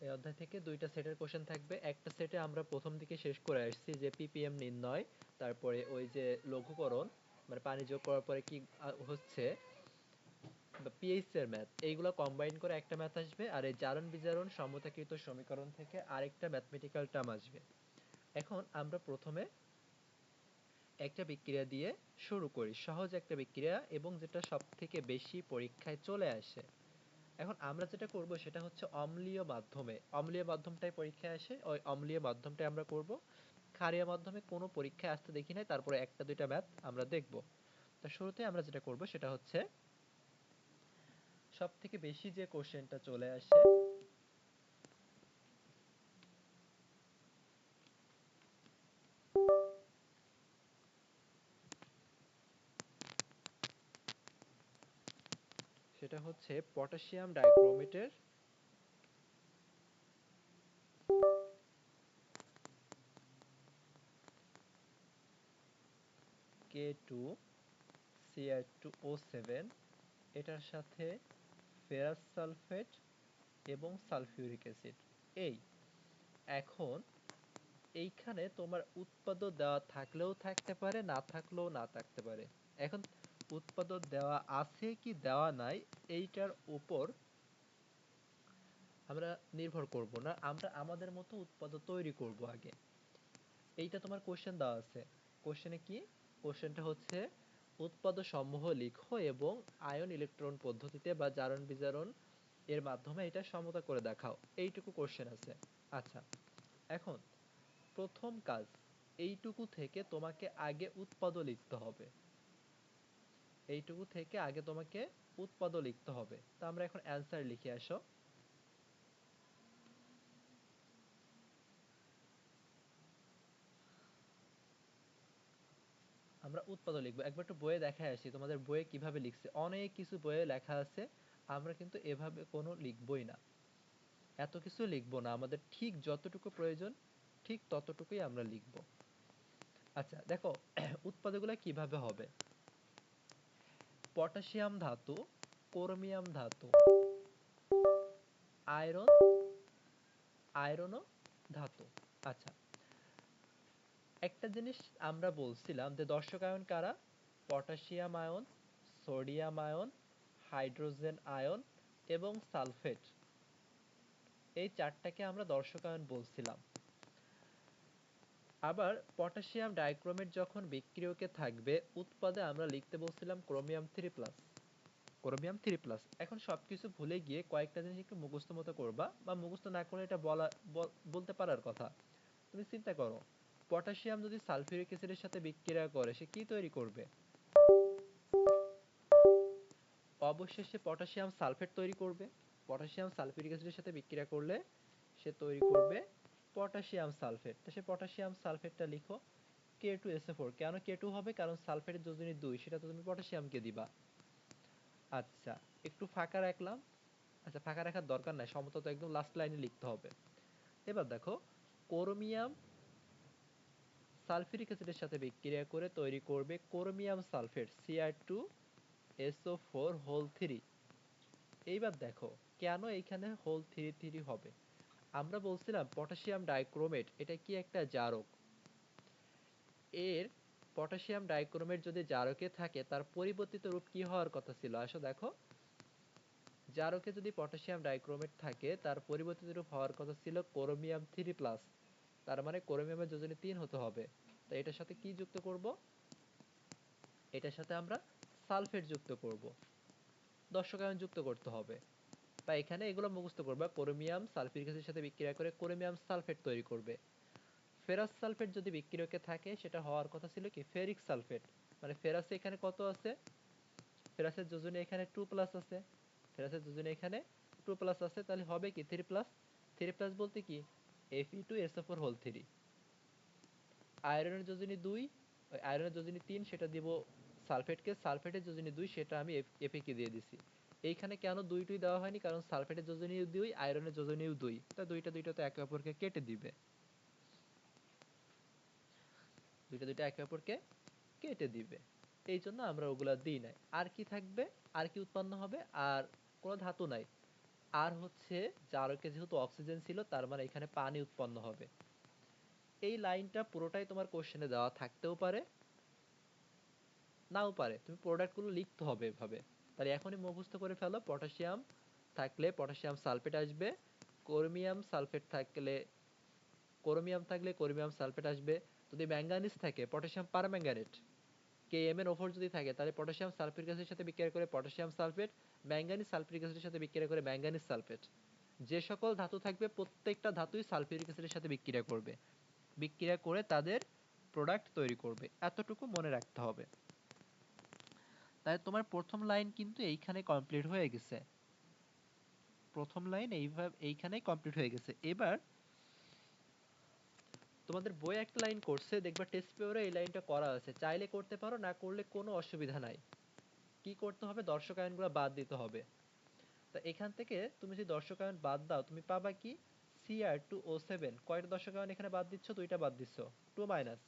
এই অধ্যায় থেকে দুইটা সেটের কোশ্চেন থাকবে। একটা সেটে আমরা প্রথম দিকে শেষ করে আসছি যে পিপিএম নির্ণয়, তারপরে ওই যে লঘুকরণ মানে পানি যোগ করার পরে কি হচ্ছে, বা পিএইচ এর ম্যাথ, এইগুলো কম্বাইন করে একটা ম্যাথ আসবে। আর এই জারণ বিজারণ সমতাকৃত সমীকরণ থেকে আরেকটা ম্যাথমেটিক্যাল টার্ম আসবে। এখন আমরা প্রথমে একটা বিক্রিয়া দিয়ে শুরু করি, সহজ একটা বিক্রিয়া এবং যেটা সব থেকে বেশি পরীক্ষায় চলে আসে। এখন আমরা যেটা করব সেটা হচ্ছে অম্লীয় মাধ্যমে, অম্লীয় মাধ্যমটাই পরীক্ষায় আসে, ওই অম্লীয় মাধ্যমটাই আমরা করব। ক্ষারীয় মাধ্যমে কোনো পরীক্ষায় আসতে দেখি নাই, তারপরে একটা দুইটা ম্যাথ আমরা দেখব। তা শুরুতে আমরা যেটা করব সেটা হচ্ছে সব থেকে বেশি যে কোশ্চেনটা চলে আসে সেটা হচ্ছে পটাশিয়াম ডাইক্রোমেটের K2Cr2O7 এটার সাথে ফেরাস সালফেট এবং সালফিউরিক অ্যাসিড। এই এখন এইখানে তোমার উৎপাদক দেওয়া থাকলেও থাকতে পারে, না থাকলেও না থাকতে পারে। এখন উৎপাদক দেওয়া আছে কি দেওয়া নাই এইটার উপর আমরা নির্ভর করব না, আমরা আমাদের মতো উৎপাদক তৈরি করব আগে। এইটা তোমার কোশ্চেন দেওয়া আছে। কোশ্চেনে কি, কোশ্চেনটা হচ্ছে উৎপাদক সমূহ লিখো এবং আয়ন ইলেকট্রন পদ্ধতিতে বা জারণ বিজারণ এর মাধ্যমে এটা সমতা করে দেখাও, এইটুকু কোশ্চেন আছে। আচ্ছা, এখন প্রথম কাজ, এইটুকু থেকে তোমাকে আগে উৎপাদক লিখতে হবে। এইটুকু থেকে আগে তোমাকে উৎপাদক লিখতে হবে। তো আমরা এখন অ্যান্সার লিখে আসো। আমরা উৎপাদক লিখবো, একবার একটু বইয়ে দেখায় আসি তোমাদের বইয়ে কিভাবে লিখছে। অনেক কিছু বইয়ে লেখা আছে, আমরা কিন্তু এভাবে কোনো লিখবই না, এত কিছু লিখবো না, আমাদের ঠিক যতটুকু প্রয়োজন ঠিক ততটুকুই আমরা লিখবো। আচ্ছা দেখো, উৎপাদকগুলো কিভাবে হবে। পটাশিয়াম ধাতু, ক্রোমিয়াম ধাতু, আয়রন, আয়রনও ধাতু। আচ্ছা, একটা জিনিস আমরা বলছিলাম যে দর্শক আয়ন কারা, potassium ion, sodium ion, hydrogen ion এবং সালফেট, এই চারটাকে আমরা দর্শক আয়ন বলছিলাম। আবার পটাশিয়াম ডাইক্রোমেট যখন বিক্রিয়কে থাকবে উৎপাদে আমরা লিখতে বলছিলাম ক্রোমিয়াম 3+, ক্রোমিয়াম 3+। এখন সবকিছু ভুলে গিয়ে কয়েকটা জিনিস একটু মুখস্থ মতো করবা, বা মুখস্থ না করে এটা বলতে পারার কথা। তুমি চিন্তা করো, পটাশিয়াম যদি সালফিউরিক অ্যাসিডের সাথে বিক্রিয়া করে সে কি তৈরি করবে, অবশেষে পটাশিয়াম সালফেট তৈরি করবে। পটাশিয়াম সালফিউরিক অ্যাসিডের সাথে বিক্রিয়া করলে সে তৈরি করবে পটাশিয়াম সালফেট। তো সে পটাশিয়াম সালফেটটা লিখো K2SO4। কেন K2 হবে, কারণ সালফেটের যোজনী 2, সেটা তো তুমি পটাশিয়ামকে দিবা। আচ্ছা, একটু ফাঁকা রাখলাম। আচ্ছা, ফাঁকা রাখার দরকার নাই, সমতা তো একদম লাস্ট লাইনে লিখতে হবে। এবার দেখো, ক্রোমিয়াম সালফিউরিক অ্যাসিডের সাথে বিক্রিয়া করে তৈরি করবে ক্রোমিয়াম সালফেট Cr2SO4 হোল 3। এইবার দেখো কেন এইখানে হোল 3 হবে। আমরা বলছিলাম পটাশিয়াম ডাইক্রোমেট এটা কি একটা জারক, এর পটাশিয়াম ডাইক্রোমেট যদি জারকে থাকে তার পরিবর্তিত রূপ কি হওয়ার কথা ছিল। আসো দেখো, জারকে যদি পটাশিয়াম ডাইক্রোমেট থাকে তার পরিবর্তিত রূপ হওয়ার কথা ছিল ক্রোমিয়াম 3+। তার মানে ক্রোমিয়ামের যোজনী 3 হতে হবে। তো এটার সাথে কি যুক্ত করব, এটার সাথে আমরা সালফেট যুক্ত করব, দর্শকায়ন যুক্ত করতে হবে। বা এখানে এগুলো মুখস্থ করবা, ক্রোমিয়াম সালফিউরিক অ্যাসিডের সাথে বিক্রিয়া করে ক্রোমিয়াম সালফেট তৈরি করবে। ফেরাস সালফেট যদি বিক্রিয়কে থাকে সেটা হওয়ার কথা ছিল কি ফেরিক সালফেট। মানে ফেরাসে এখানে কত আছে, ফেরাসের যোজনী এখানে 2+ আছে, ফেরাসের যোজনী এখানে 2+ আছে, তাহলে হবে কি 3+। 3+ বলতে কি Fe2SO4 হোল 3। আয়রনের যোজনী 2, ওই আয়রনের যোজনী 3 সেটা দিব সালফেটকে, সালফেটের যোজনী 2 সেটা আমি Fe কে দিয়ে দিছি। এইখানে কেন 2 দেওয়া হয়নি, কারণ সালফেটের যোজনীও 2 আয়রনের যোজনীও 2, তা দুইটা দুইটা তো একে অপরকে কেটে দিবে, দুইটা দুইটা একে অপরকে কেটে দিবে। এই জন্য আমরা ওগুলা দিই নাই। আর কি থাকবে, আর কি উৎপন্ন হবে, আর কোনো ধাতু নাই। আর হচ্ছে জারকে যেহেতু অক্সিজেন ছিল তার মানে এখানে পানি উৎপন্ন হবে। এই লাইনটা পুরোটাই তোমার কোশ্চেনে দেওয়া থাকতেও পারে, নাও পারে, তুমি প্রোডাক্টগুলো লিখতে হবে এভাবে। তাহলে এখনই মুখস্থ করে ফেলো, পটাশিয়াম থাকলে পটাশিয়াম সালফেট আসবে, ক্রোমিয়াম সালফেট থাকলে ক্রোমিয়াম সালফেট আসবে, যদি ম্যাঙ্গানিজ থাকে পটাশিয়াম পারম্যাঙ্গানেট, KMnO4 যদি থাকে তাহলে পটাশিয়াম সালফিউরিক অ্যাসিডের সাথে বিক্রিয়া করে পটাশিয়াম সালফেট, ম্যাঙ্গানিজ সালফিউরিক অ্যাসিডের সাথে বিক্রিয়া করে ম্যাঙ্গানিজ সালফেট। যে সকল ধাতু থাকবে প্রত্যেকটা ধাতুই সালফিউরিক অ্যাসিডের সাথে বিক্রিয়া করবে, বিক্রিয়া করে তাদের প্রোডাক্ট তৈরি করবে, এতটুকু মনে রাখতে হবে। তাই তোমার প্রথম লাইন কিন্তু এইখানে কমপ্লিট হয়ে গেছে, প্রথম লাইন এইখানেই কমপ্লিট হয়ে গেছে। এবার তোমাদের বইয়ে একটা লাইন করছে, দেখবা টেস্ট পেপারে এই লাইনটা করা আছে, চাইলে করতে পারো, না করলে কোনো অসুবিধা নাই। কি করতে হবে, দর্শকায়নগুলো বাদ দিতে হবে। তা এখান থেকে তুমি যদি দর্শকায়ন বাদ দাও তুমি পাবা কি, Cr2O7, কয়টা দর্শকায়ন এখানে বাদ দিচ্ছ, দুইটা বাদ দিচ্ছ, 2 মাইনাস।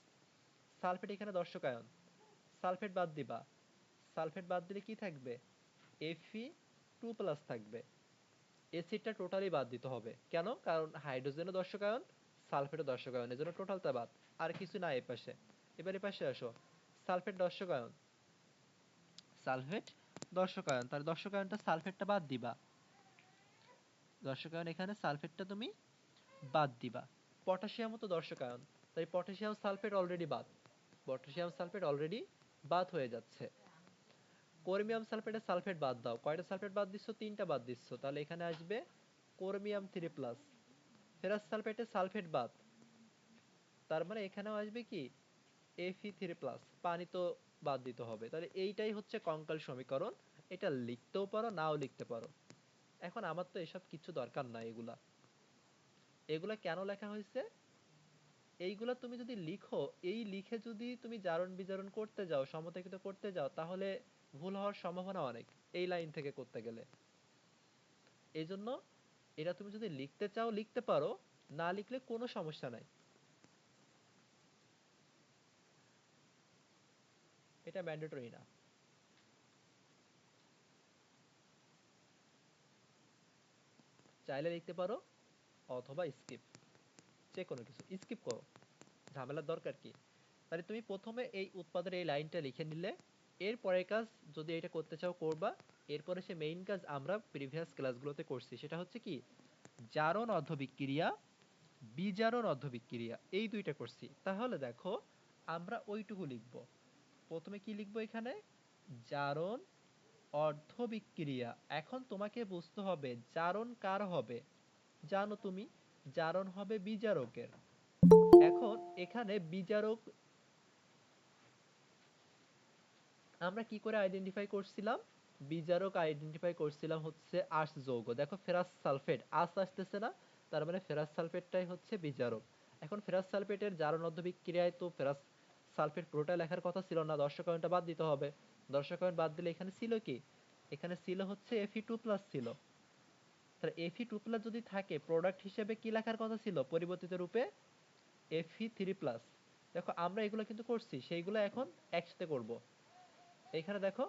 সালফেট এখানে দর্শকায়ন, সালফেট বাদ দিবা, সালফেট বাদ দিলে কি থাকবে, Fe2+ থাকবে। এসিডটা টোটালি বাদ দিতে হবে, কেন, কারণ হাইড্রোজেনও দর্শকায়ন, সালফেটও দর্শকায়ন, এজন্য টোটালটা বাদ, আর কিছু না এই পাশে। এবার এই পাশে আসো, সালফেট দর্শকায়ন, সালফেট দর্শকায়ন, তার দর্শকায়নটা সালফেটটা বাদ দিবা, দর্শকায়ন এখানে সালফেটটা তুমি বাদ দিবা। পটাশিয়ামও তো দর্শকায়ন, তাই পটাশিয়াম সালফেট অলরেডি বাদ, পটাশিয়াম সালফেট অলরেডি বাদ হয়ে যাচ্ছে। ক্রোমিয়াম সালফেটের সালফেট বাদ দাও, কয়টা সালফেট বাদ দিচ্ছ, তিনটা বাদ দিচ্ছ, তাহলে এখানে আসবে ক্রোমিয়াম 3+। ফেরাস সালফেটের সালফেট বাদ, তার মানে এখানেও আসবে কি, Fe3+, পানি তো বাদ দিতে হবে। তাহলে এইটাই হচ্ছে কঙ্কাল সমীকরণ, এটা লিখতেও পারো নাও লিখতে পারো। এখন আমার তো এসব কিছু দরকার নাই, এগুলা এগুলা কেন লেখা হয়েছে, এইগুলা তুমি যদি লিখো, এই লিখে যদি তুমি জারণ বিজারণ করতে যাও, সমতাকৃত করতে যাও, তাহলে ভুল হওয়ার সম্ভাবনা অনেক এই লাইন থেকে করতে গেলে। এই জন্য এটা তুমি যদি লিখতে চাও লিখতে পারো, না লিখলে কোনো সমস্যা নাই, এটা ম্যান্ডেটরি না। চাইলে লিখতে পারো অথবা স্কিপ, যে কোনো কিছু স্কিপ করো, ঝামেলার দরকার কি। তাহলে তুমি প্রথমে এই উৎপাদের এই লাইনটা লিখে নিলে, এরপরের কাজ যদি এটা করতে চাও করবা। এরপরে সে মেইন কাজ আমরা প্রিভিয়াস ক্লাসগুলোতে করছি, সেটা হচ্ছে কি, জারণ অর্ধবিক্রিয়া, বিজারণ অর্ধবিক্রিয়া, এই দুইটা করছি। তাহলে দেখো আমরা ওইটুকু লিখব। প্রথমে কি লিখবো এখানে, জারণ অর্ধবিক্রিয়া। এখন তোমাকে বুঝতে হবে জারণ কার হবে, জানো তুমি, জারণ হবে বিজারকের। এখন এখানে বিজারক আমরা কি করে আইডেন্টিফাই করছিলাম, বিজারক আইডেন্টিফাই করছিলাম হচ্ছে আঁশ যৌগ। দেখো ফেরাস সালফেট, আঁশ আসতেছে না, তার মানে ফেরাস সালফেটটাই হচ্ছে বিজারক। এখন ফেরাস সালফেটের জারণ অর্ধবিক্রিয়ায় তো ফেরাস সালফেট পুরোটা লেখার কথা ছিল না, দর্শকায়নটা বাদ দিতে হবে। দর্শকায়ন বাদ দিলে এখানে ছিল কি, এখানে ছিল হচ্ছে Fe2+ ছিল। তাহলে Fe2+ যদি থাকে, প্রোডাক্ট হিসেবে কি লেখার কথা ছিল পরিবর্তিত রূপে, Fe3+। দেখো আমরা এগুলো কিন্তু করছি, সেইগুলো এখন একসাথে করব। এইখানে দেখো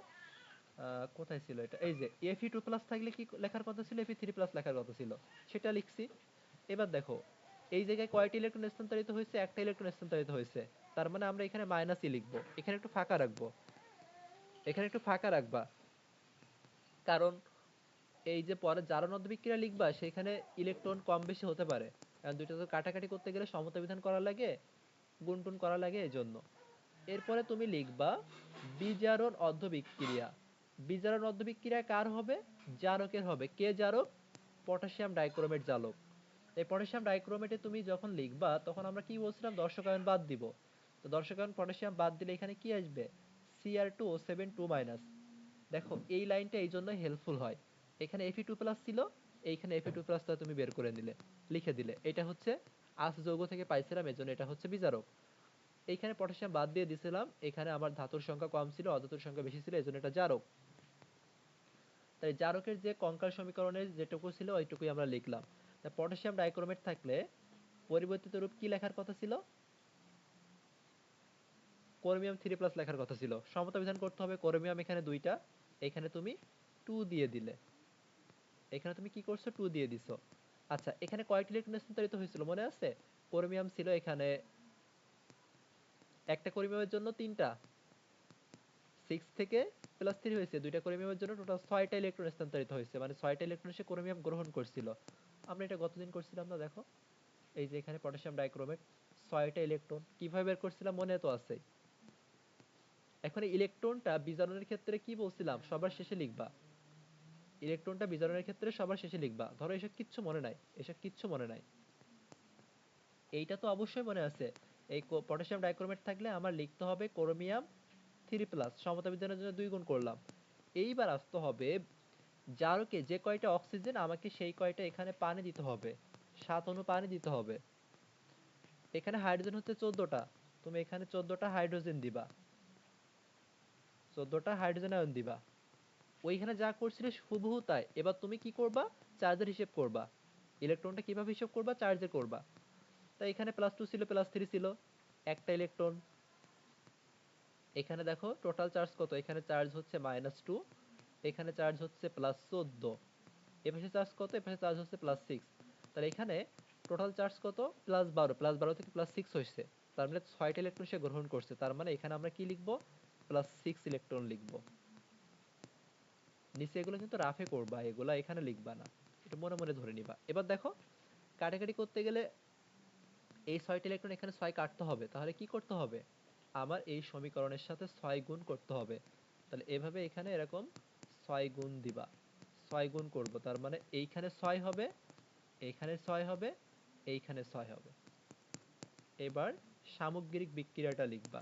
কোথায় ছিল এটা, এই যে Fe2+ থাকলে কি লেখার কথা ছিল, Fe3+ লেখার কথা ছিল, সেটা লিখছি। এবার দেখো এই জায়গায় কয়টি ইলেকট্রন স্থানান্তরিত হয়েছে, একটা ইলেকট্রন স্থানান্তরিত হয়েছে, তার মানে আমরা এখানে মাইনাসই লিখবো, এখানে একটু ফাঁকা রাখবো, এখানে একটু ফাঁকা রাখবা। কারণ এই যে পরে জারণ অর্ধবিক্রিয়া লিখবা, সেখানে ইলেকট্রন কম বেশি হতে পারে, কারণ দুইটা তো কাটাকাটি করতে গেলে সমতা বিধান করা লাগে, গুণটুন করা লাগে, এই জন্য। এরপরে তুমি লিখবা বিজারণ অর্ধবিক্রিয়া। বিজারণ অর্ধবিক্রিয়া কার হবে, জারকের হবে। কে জারক, পটাশিয়াম ডাইক্রোমেট জারক। এই পটাশিয়াম ডাইক্রোমেটে তুমি যখন লিখবা তখন আমরা কি বলছিলাম, দর্শকায়ন বাদ দিব। তো দর্শকায়ন পটাশিয়াম বাদ দিলে এখানে কি আসবে, Cr2O7 2-। দেখো এই লাইনটা এই জন্য হেল্পফুল হয়, এখানে Fe2+ ছিল, এইখানে Fe2+টা তুমি বের করে নিলে, লিখে দিলে, এটা হচ্ছে আঁশ যৌগ থেকে পাইছিলাম, এজন্য এটা হচ্ছে বিজারক। এইখানে পটাশিয়াম বাদ দিয়ে দিছিলাম, এখানে আমার ধাতুর সংখ্যা কম ছিল, অধাতুর সংখ্যা বেশি ছিল, এজন্য এটা জারক। তাই জারকের যে কঙ্কাল সমীকরণের যেটুকু ছিল ওইটুকুই আমরা লিখলাম। তা পটাশিয়াম ডাইক্রোমেট থাকলে পরিবর্তিত রূপ কি লেখার কথা ছিল, ক্রোমিয়াম 3+ লেখার কথা ছিল। সমতা বিধান করতে হবে, ক্রোমিয়াম এখানে দুইটা, এখানে তুমি 2 দিয়ে দিলে, এখানে তুমি কি করছো 2 দিয়ে দিছো। আচ্ছা এখানে কয়টি ইলেকট্রন স্থানান্তরিত হয়েছিল মনে আছে? ক্রোমিয়াম ছিল এখানে একটা ক্রোমিয়ামের জন্য 3টা, 6 থেকে +3 হয়েছে, 2টা ক্রোমিয়ামের জন্য টোটাল 6টা ইলেকট্রন স্থানান্তরিত হয়েছে, মানে 6টা ইলেকট্রন সে ক্রোমিয়াম গ্রহণ করছিল। আমরা এটা গতদিন করছিলাম না, দেখো এই যে এখানে পটাশিয়াম ডাইক্রোমেট 6টা ইলেকট্রন কিভাবে বের করছিলাম মনে তো আছে। এখন এই ইলেকট্রনটা বিজারণের ক্ষেত্রে কি বলছিলাম সবার শেষে লিখবা, ইলেকট্রনটা বিজারণের ক্ষেত্রে সবার শেষে লিখবা। ধরো এসব কিচ্ছু মনে নাই, এসব কিচ্ছু মনে নাই, এইটা তো অবশ্যই মনে আছে। এই পটাশিয়াম ডাইক্রোমেট থাকলে আমার লিখতে হবে ক্রোমিয়াম 3+, সমতা বিধানের জন্য 2 গুণ করলাম। এইবার আসতে হবে জারকে যে কয়টা অক্সিজেন আমাকে সেই কয়টা এখানে পানি দিতে হবে, 7 অণু পানি দিতে হবে। এখানে হাইড্রোজেন হচ্ছে 14টা, তুমি এখানে 14টা হাইড্রোজেন দিবা, 14টা হাইড্রোজেন আয়ন দিবা। ওইখানে যা করছিলে হুবহু তাই। এবার তুমি কি করবা, চার্জের হিসেব করবা। ইলেকট্রনটা কিভাবে হিসাব করবা, চার্জে করবা। তাই এখানে +2 ছিল, +3 ছিল, একটা ইলেকট্রন। এখানে দেখো টোটাল চার্জ কত, এখানে চার্জ হচ্ছে -2, এখানে চার্জ হচ্ছে +14, এপাশে চার্জ কত, এপাশে চার্জ হচ্ছে +6। তাহলে এখানে টোটাল চার্জ কত, +12, +12 থেকে +6 হয়েছে, তার মানে 6টা ইলেকট্রন সে গ্রহণ করছে। তার মানে এখানে আমরা কি লিখবো, +6 ইলেকট্রন লিখবো। নিচে এগুলো কিন্তু রাফে করবা, এগুলা এখানে লিখবা না, এটা মনে মনে ধরে নিবা। এবার দেখো কাটাকাটি করতে গেলে এই 6টা ইলেকট্রন এখানে 6 কাটতে হবে, তাহলে কি করতে হবে, আমার এই সমীকরণের সাথে 6 গুণ করতে হবে। তাহলে এভাবে এখানে এরকম 6 গুণ দিবা, 6 গুণ করব, তার মানে এইখানে 6 হবে, এইখানে 6 হবে, এইখানে 6 হবে। এবার সামগ্রিক বিক্রিয়াটা লিখবা।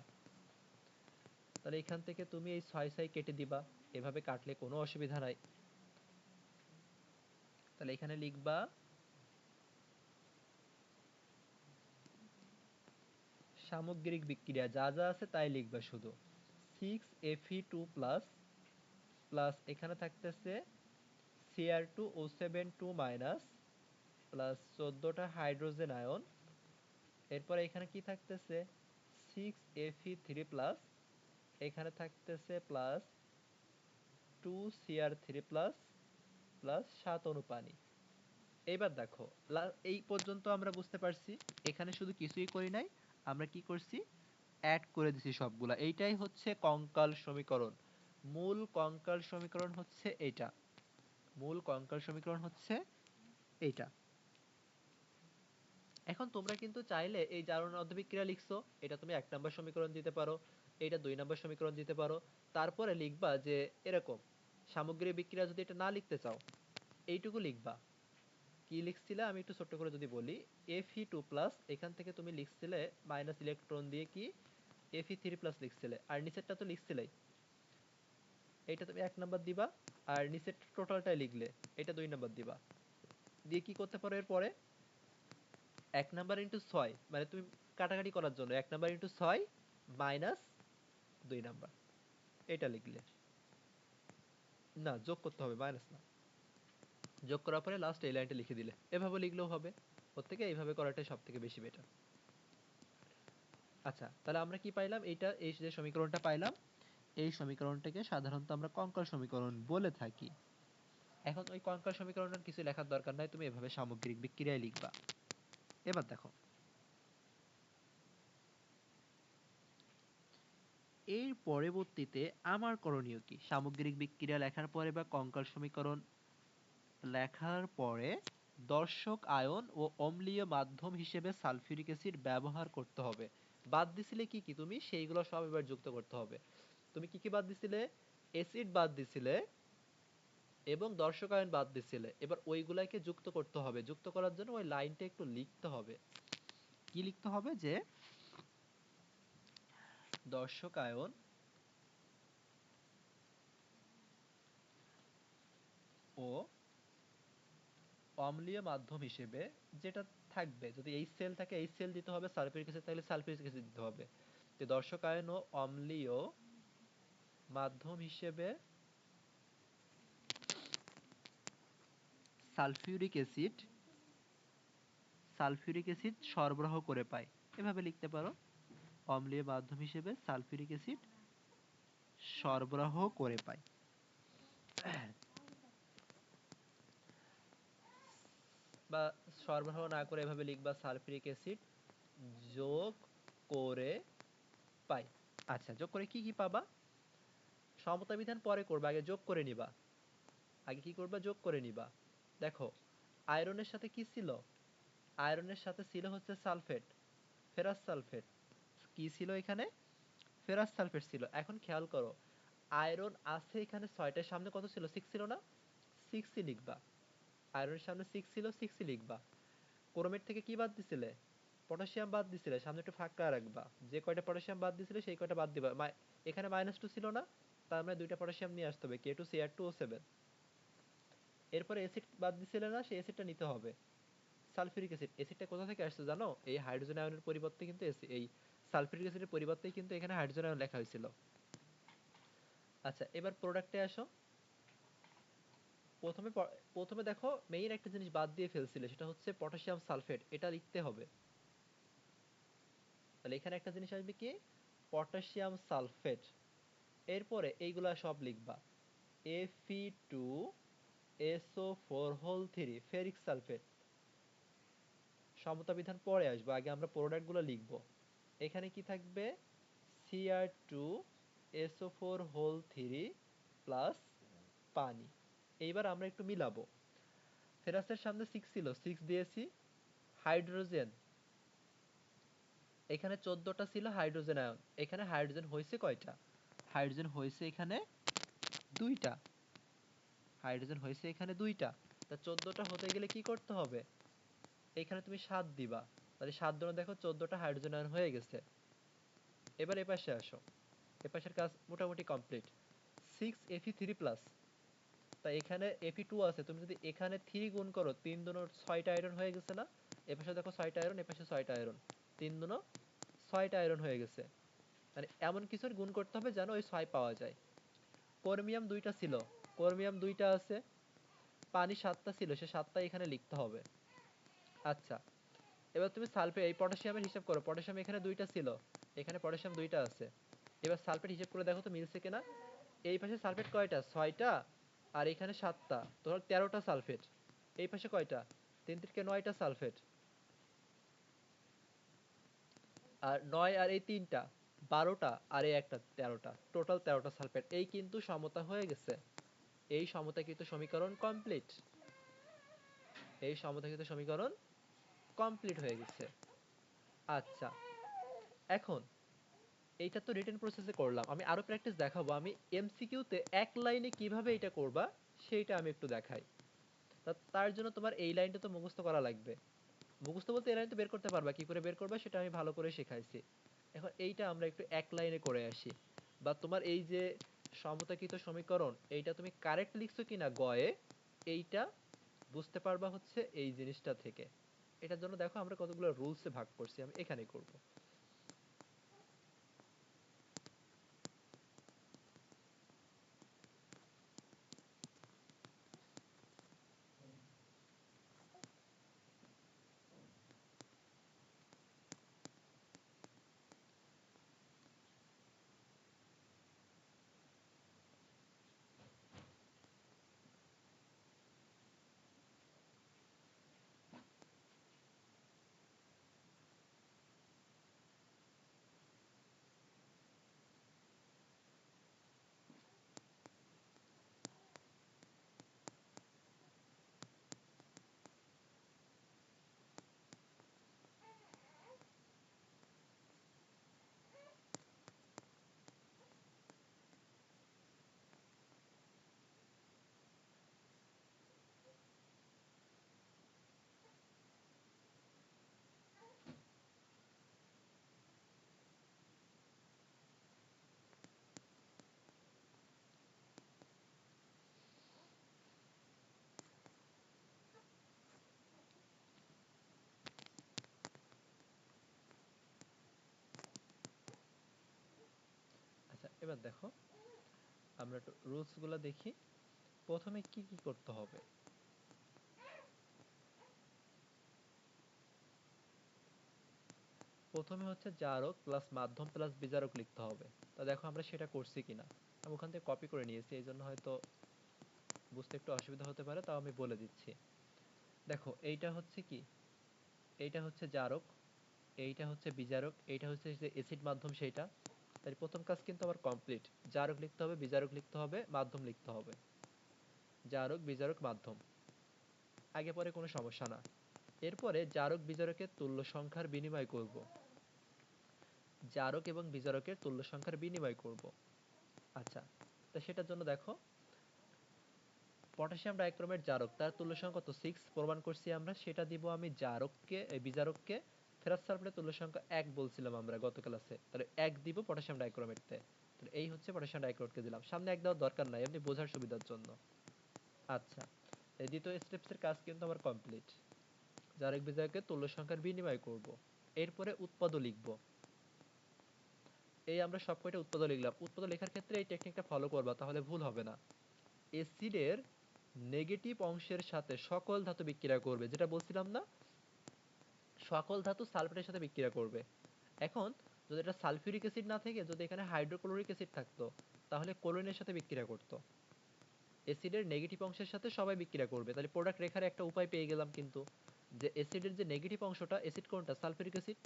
তাহলে এখান থেকে তুমি এই 6 কেটে দিবা, এভাবে কাটলে কোনো অসুবিধা নাই। তাহলে এখানে লিখবা সামগ্রিক বিক্রিয়া, যা যা আছে তাই লিখবা শুধু। 6Fe2+ প্লাস এখানে থাকতেছে Cr2O7 2- প্লাস 14টা হাইড্রোজেন আয়ন। এরপর এখানে কি থাকতেছে 6Fe3+, এখানে থাকতেছে প্লাস 2Cr3+, প্লাস 7 অণু পানি। এইবার দেখো এই পর্যন্ত আমরা বুঝতে পারছি, এখানে শুধু কিছুই করি নাই, আমরা কি করছি, অ্যাড করে দিছি সবগুলা। এইটাই হচ্ছে কঙ্কাল সমীকরণ। মূল কঙ্কাল সমীকরণ হচ্ছে এইটা, মূল কঙ্কাল সমীকরণ হচ্ছে এইটা। এখন তোমরা কিন্তু চাইলে এই জারণ অর্ধবিক্রিয়া লিখছো, এটা তুমি 1 নম্বর সমীকরণ দিতে পারো, এটা 2 নম্বর সমীকরণ দিতে পারো। তারপরে লিখবা যে এরকম সামগ্রিক বিক্রিয়া যদি এটা না লিখতে চাও, এইটুকু লিখবা। কি লিখছিলে আমি একটু ছোট্ট করে যদি বলি, Fe2+, এখান থেকে তুমি লিখছিলে মাইনাস ইলেকট্রন দিয়ে কি Fe3+ লিখছিলে, আর নিচেরটা তো লিখছিলেই, এইটা তুমি 1 নাম্বার দিবা। আর নিচের টোটালটাই লিখলে, এটা 2 নাম্বার দিবা। দিয়ে কি করতে পারো এরপরে, 1 নাম্বার ইন্টু 6, মানে তুমি কাটাকাটি করার জন্য 1 নাম্বার ইন্টু 6 মাইনাস 2 নাম্বার, এটা লিখলে। না যোগ করতে হবে, মাইনাস না, যোগ করার পরে লাস্ট এই লাইনটা লিখে দিলে, এভাবে লিখলেও হবে। ওর থেকে এইভাবে করাটাই সব থেকে বেশি বেটার। আচ্ছা তাহলে আমরা কি পাইলাম, এইটা এই যে সমীকরণটা পাইলাম, এই সমীকরণটাকে সাধারণত আমরা কঙ্কাল সমীকরণ বলে থাকি। এখন ওই কঙ্কাল সমীকরণের কিছু লেখার দরকার নাই, তুমি এভাবে সামগ্রিক বিক্রিয়ায় লিখবা। এবার দেখো এর পরবর্তীতে আমার করণীয় কি, সামগ্রিক বিক্রিয়া লেখার পরে বা কঙ্কাল সমীকরণ লেখার পরে দর্শক আয়ন ও অম্লীয় মাধ্যম হিসেবে সালফিউরিক অ্যাসিড ব্যবহার করতে হবে। বাদ দিছিলে কি কি তুমি, সেইগুলো সব এবার যুক্ত করতে হবে। তুমি কি কি বাদ দিছিলে, অ্যাসিড বাদ দিছিলে এবং দর্শক আয়ন বাদ দিছিলে, এবার ওইগুলাকে যুক্ত করতে হবে। যুক্ত করার জন্য ওই লাইনটা একটু লিখতে হবে। কি লিখতে হবে, যে দর্শক আয়ন ও অম্লীয় মাধ্যম হিসেবে যেটা থাকবে, যদি এইচ সেল থাকে এইচ সেল দিতে হবে, সালফিউরিক অ্যাসিড থাকলে সালফিউরিক অ্যাসিড দিতে হবে। তো দর্শক আয়ন ও অম্লীয় মাধ্যম হিসেবে সালফিউরিক অ্যাসিড, সালফিউরিক অ্যাসিড সরবরাহ করে পায়, এভাবে লিখতে পারো, অম্লীয় মাধ্যম হিসেবে সালফিউরিক অ্যাসিড সরবরাহ করে পায়। বা সরবরাহ না করে এভাবে লিখবা সালফিউরিক অ্যাসিড যোগ করে পাই। আচ্ছা, যোগ করে কি কি পাবা? সমতা বিধান পরে করবা, আগে যোগ করে নিবা। আগে কি করবা? যোগ করে নিবা। দেখো, আয়রনের সাথে কি ছিল? আয়রনের সাথে ছিল হচ্ছে সালফেট, ফেরাস সালফেট। কি ছিল এখানে? ফেরাস সালফেট ছিল। এখন খেয়াল করো, আয়রন আছে এখানে 6টার, সামনে কত ছিল? 6 ছিল না? 6ই লিখবা। আয়রনের সামনে 6 ছিল, 6ই লিখবা। ক্রোমেট থেকে কি বাদ দিছিলে? পটাশিয়াম বাদ দিছিলে, সামনে একটু ফাঁকা রাখবা। যে কয়টা পটাশিয়াম বাদ দিছিলে সেই কয়টা বাদ দিবা। এখানে -2 ছিল না? তার মানে 2টা পটাশিয়াম নিয়ে আসতে হবে, K2Cr2O7। এরপরে অ্যাসিড বাদ দিছিলে না? সেই অ্যাসিডটা নিতে হবে, সালফিউরিক অ্যাসিড। অ্যাসিডটা কোথা থেকে আসছে জানো? এই হাইড্রোজেন আয়নের পরিবর্তে কিন্তু এই সালফিউরিক অ্যাসিডের পরিবর্তেই কিন্তু এখানে হাইড্রোজেন আয়ন লেখা হয়েছিল। আচ্ছা, এবার প্রোডাক্টে আসো। প্রথমে দেখো, মেইন একটা জিনিস বাদ দিয়ে ফেলছিলে, সেটা হচ্ছে পটাশিয়াম সালফেট। এটা লিখতে হবে। তাহলে এখানে একটা জিনিস আসবে কি? Potassium sulphate. এরপরে এইগুলা সব লিখবা। Fe2SO4 ferric sulphate. সমতা বিধান পরে আসবে, আগে আমরা প্রোডাক্টগুলো লিখব। এখানে কি থাকবে? Cr2SO4 প্লাস পানি। এইবার আমরা একটু মিলাবো। ফেরাসের সামনে 6 ছিল, 6 দিয়েছি। হাইড্রোজেন, এখানে 14টা ছিল হাইড্রোজেন আয়ন। এখানে হাইড্রোজেন হয়েছে কয়টা? হাইড্রোজেন হয়েছে এখানে 2টা। হাইড্রোজেন হয়েছে এখানে 2টা। তা 14টা হতে গেলে কি করতে হবে? এখানে তুমি 7 দিবা। তাহলে 7 দুগুণে দেখো 14টা হাইড্রোজেন আয়ন হয়ে গেছে। এবার এপাশে আসো। এপাশের কাজ মোটামুটি কমপ্লিট। 6Fe3 plus. তাই এখানে Fe2 আছে, তুমি যদি এখানে 3 গুণ করো, 3 দুনো 6টা আয়রন হয়ে গেছে না? এপাশে দেখো 6টা আয়রন, এপাশে 6টা আয়রন, 3 দুনো 6টা আয়রন হয়ে গেছে। মানে এমন কিছুর গুণ করতে হবে যেন ওই 6 পাওয়া যায়। ক্রোমিয়াম 2টা ছিল, ক্রোমিয়াম 2টা আছে। পানি 7টা ছিল, সে 7টা এখানে লিখতে হবে। আচ্ছা, এবার তুমি সালফেট, এই পটাশিয়ামের হিসাব করো। পটাশিয়াম এখানে 2টা ছিল, এখানে পটাশিয়াম 2টা আছে। এবার সালফেট হিসাব করে দেখো তো মিলছে কিনা। এই পাশে সালফেট কয়টা? 6টা। আর এখানে 7টা, তোর 13টা সালফেট। এই পাশে কয়টা? 3 3 9টা সালফেট। আর 9 আর এই 3টা 12টা, আর এই একটা 13টা, টোটাল 13টা সালফেট। এই কিন্তু সমতা হয়ে গেছে। এই সমতাকৃত সমীকরণ কমপ্লিট। এই সমতাকৃত সমীকরণ কমপ্লিট হয়ে গেছে। আচ্ছা, এখন এইটা তো রিটেন প্রসেসে করলাম, আমি আরো প্র্যাকটিস দেখাবো। আমি এমসিকিউতে এক লাইনে কিভাবে এটা করবা সেইটা আমি একটু দেখাই। তার জন্য তোমার এই লাইনটা তো মুখস্থ করা লাগবে। মুখস্থ বলতে এই লাইন তো বের করতে পারবা, কি করে বের করবা সেটা আমি ভালো করে শেখাইছি। এখন এইটা আমরা একটু এক লাইনে করে আসি। বা তোমার এই যে সমতাকৃত সমীকরণ, এইটা তুমি কারেক্ট লিখছো কিনা গয়ে, এইটা বুঝতে পারবা হচ্ছে এই জিনিসটা থেকে। এটার জন্য দেখো আমরা কতগুলো রুলসে ভাগ করছি, আমি এখানে করব। আচ্ছা, এবার দেখো আমরা একটু রুলস গুলো দেখি। প্রথমে কি কি করতে হবে? প্রথমে হচ্ছে জারক প্লাস মাধ্যম প্লাস বিজারক লিখতে হবে। তা দেখো আমরা সেটা করছি কিনা। আমি ওখান থেকে কপি করে নিয়েছি, এই জন্য হয়তো বুঝতে একটু অসুবিধা হতে পারে, তাও আমি বলে দিচ্ছি। দেখো এইটা হচ্ছে কি, এইটা হচ্ছে জারক, এইটা হচ্ছে বিজারক, এইটা হচ্ছে যে এসিড মাধ্যম সেইটা। তাই প্রথম কাজ কিন্তু আমার কমপ্লিট। জারক লিখতে হবে, বিজারক লিখতে হবে, মাধ্যম লিখতে হবে। জারক বিজারক মাধ্যম, আগে পরে কোনো সমস্যা না। এরপরে জারক বিজারকের তুল্য সংখ্যার বিনিময় করব। জারক এবং বিজারকের তুল্য সংখ্যার বিনিময় করব। আচ্ছা, তো সেটার জন্য দেখো, পটাশিয়াম ডাইক্রোমেট জারক, তার তুল্য সংখ্যা কত 6 প্রমাণ করছি আমরা, সেটা দিব আমি জারককে, বিজারককে। ফেরাস সালফেটের তুল্য সংখ্যা 1 বলছিলাম আমরা গত ক্লাসে, তাহলে 1 দিব পটাশিয়াম ডাইক্রোমেটতে। তাহলে এই হচ্ছে পটাশিয়াম ডাইক্রোমেটকে দিলাম, সামনে 1 দেওয়ার দরকার নাই, এমনি বোঝার সুবিধার জন্য। আচ্ছা, এই দ্বিতীয় স্টেপসের কাজ কিন্তু আমার কমপ্লিট। জারক বিজারকের তুল্য সংখ্যার বিনিময় করব। এরপরে উৎপাদক লিখব। এই আমরা সব কয়টা উৎপাদক লিখলাম। উৎপাদক লেখার ক্ষেত্রে এই টেকনিকটা ফলো করবা, তাহলে ভুল হবে না। এসিডের নেগেটিভ অংশের সাথে সকল ধাতু বিক্রিয়া করবে, যেটা বলছিলাম না, সকল ধাতু সালফেটের সাথে বিক্রিয়া করবে। এখন যদি এটা সালফিউরিক অ্যাসিড না থেকে যদি এখানে হাইড্রোক্লোরিক অ্যাসিড থাকতো, তাহলে ক্লোরিনের সাথে বিক্রিয়া করতো। অ্যাসিডের নেগেটিভ অংশের সাথে সবাই বিক্রিয়া করবে, তাহলে প্রোডাক্ট রেখার একটা উপায় পেয়ে গেলাম কিন্তু, যে অ্যাসিডের যে নেগেটিভ অংশটা, অ্যাসিড কোনটা, সালফিউরিক অ্যাসিড,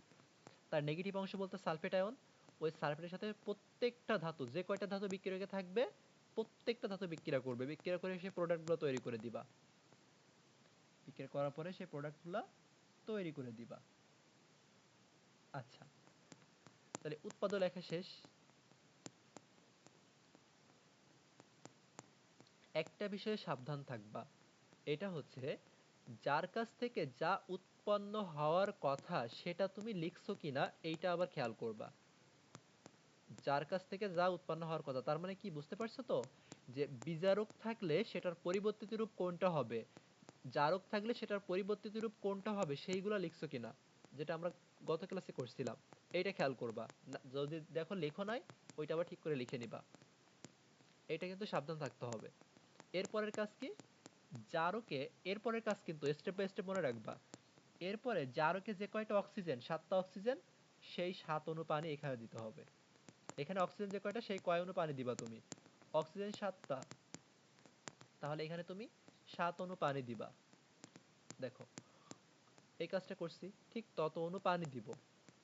তার নেগেটিভ অংশ বলতে সালফেট আয়ন, ওই সালফেটের সাথে প্রত্যেকটা ধাতু, যে কয়টা ধাতু বিক্রিয়কে থাকবে, প্রত্যেকটা ধাতু বিক্রিয়া করবে, বিক্রিয়া করে সেই প্রোডাক্টগুলো তৈরি করে দিবা। বিক্রিয়া করার পরে সেই প্রোডাক্টগুলো তৈরি করে দিবা। আচ্ছা, তাহলে উৎপাদক লেখা শেষ। একটা বিষয়ে সাবধান থাকবা, এটা হচ্ছে যার কাছ থেকে যা উৎপন্ন হওয়ার কথা সেটা তুমি লিখছো কিনা এইটা আবার খেয়াল করবা। যার কাছ থেকে যা উৎপন্ন হওয়ার কথা, তার মানে কি বুঝতে পারছো তো, যে বিজারক থাকলে সেটার পরিবর্তিত রূপ কোনটা হবে, জারক থাকলে সেটার পরিবর্তিত রূপ কোনটা হবে, সেইগুলা লিখছো কিনা, যেটা আমরা গত ক্লাসে করছিলাম। এইটা খেয়াল করবা। যদি দেখো লেখো নাই, ওইটা আবার ঠিক করে লিখে নিবা। এটা কিন্তু সাবধান থাকতে হবে। এরপরের কাজ কি, জারকে, এরপরের কাজ কিন্তু স্টেপ বাই স্টেপ মনে রাখবা। এরপরে জারকে যে কয়টা অক্সিজেন, 7টা অক্সিজেন, সেই 7 অণু পানি এখানে দিতে হবে। এখানে অক্সিজেন যে কয়টা, সেই কয় অণু পানি দিবা তুমি, অক্সিজেন 7টা, তাহলে এখানে তুমি 7 অণু পানি দিবা। দেখো এই কাজটা করছি, ঠিক তত অণু পানি দিব।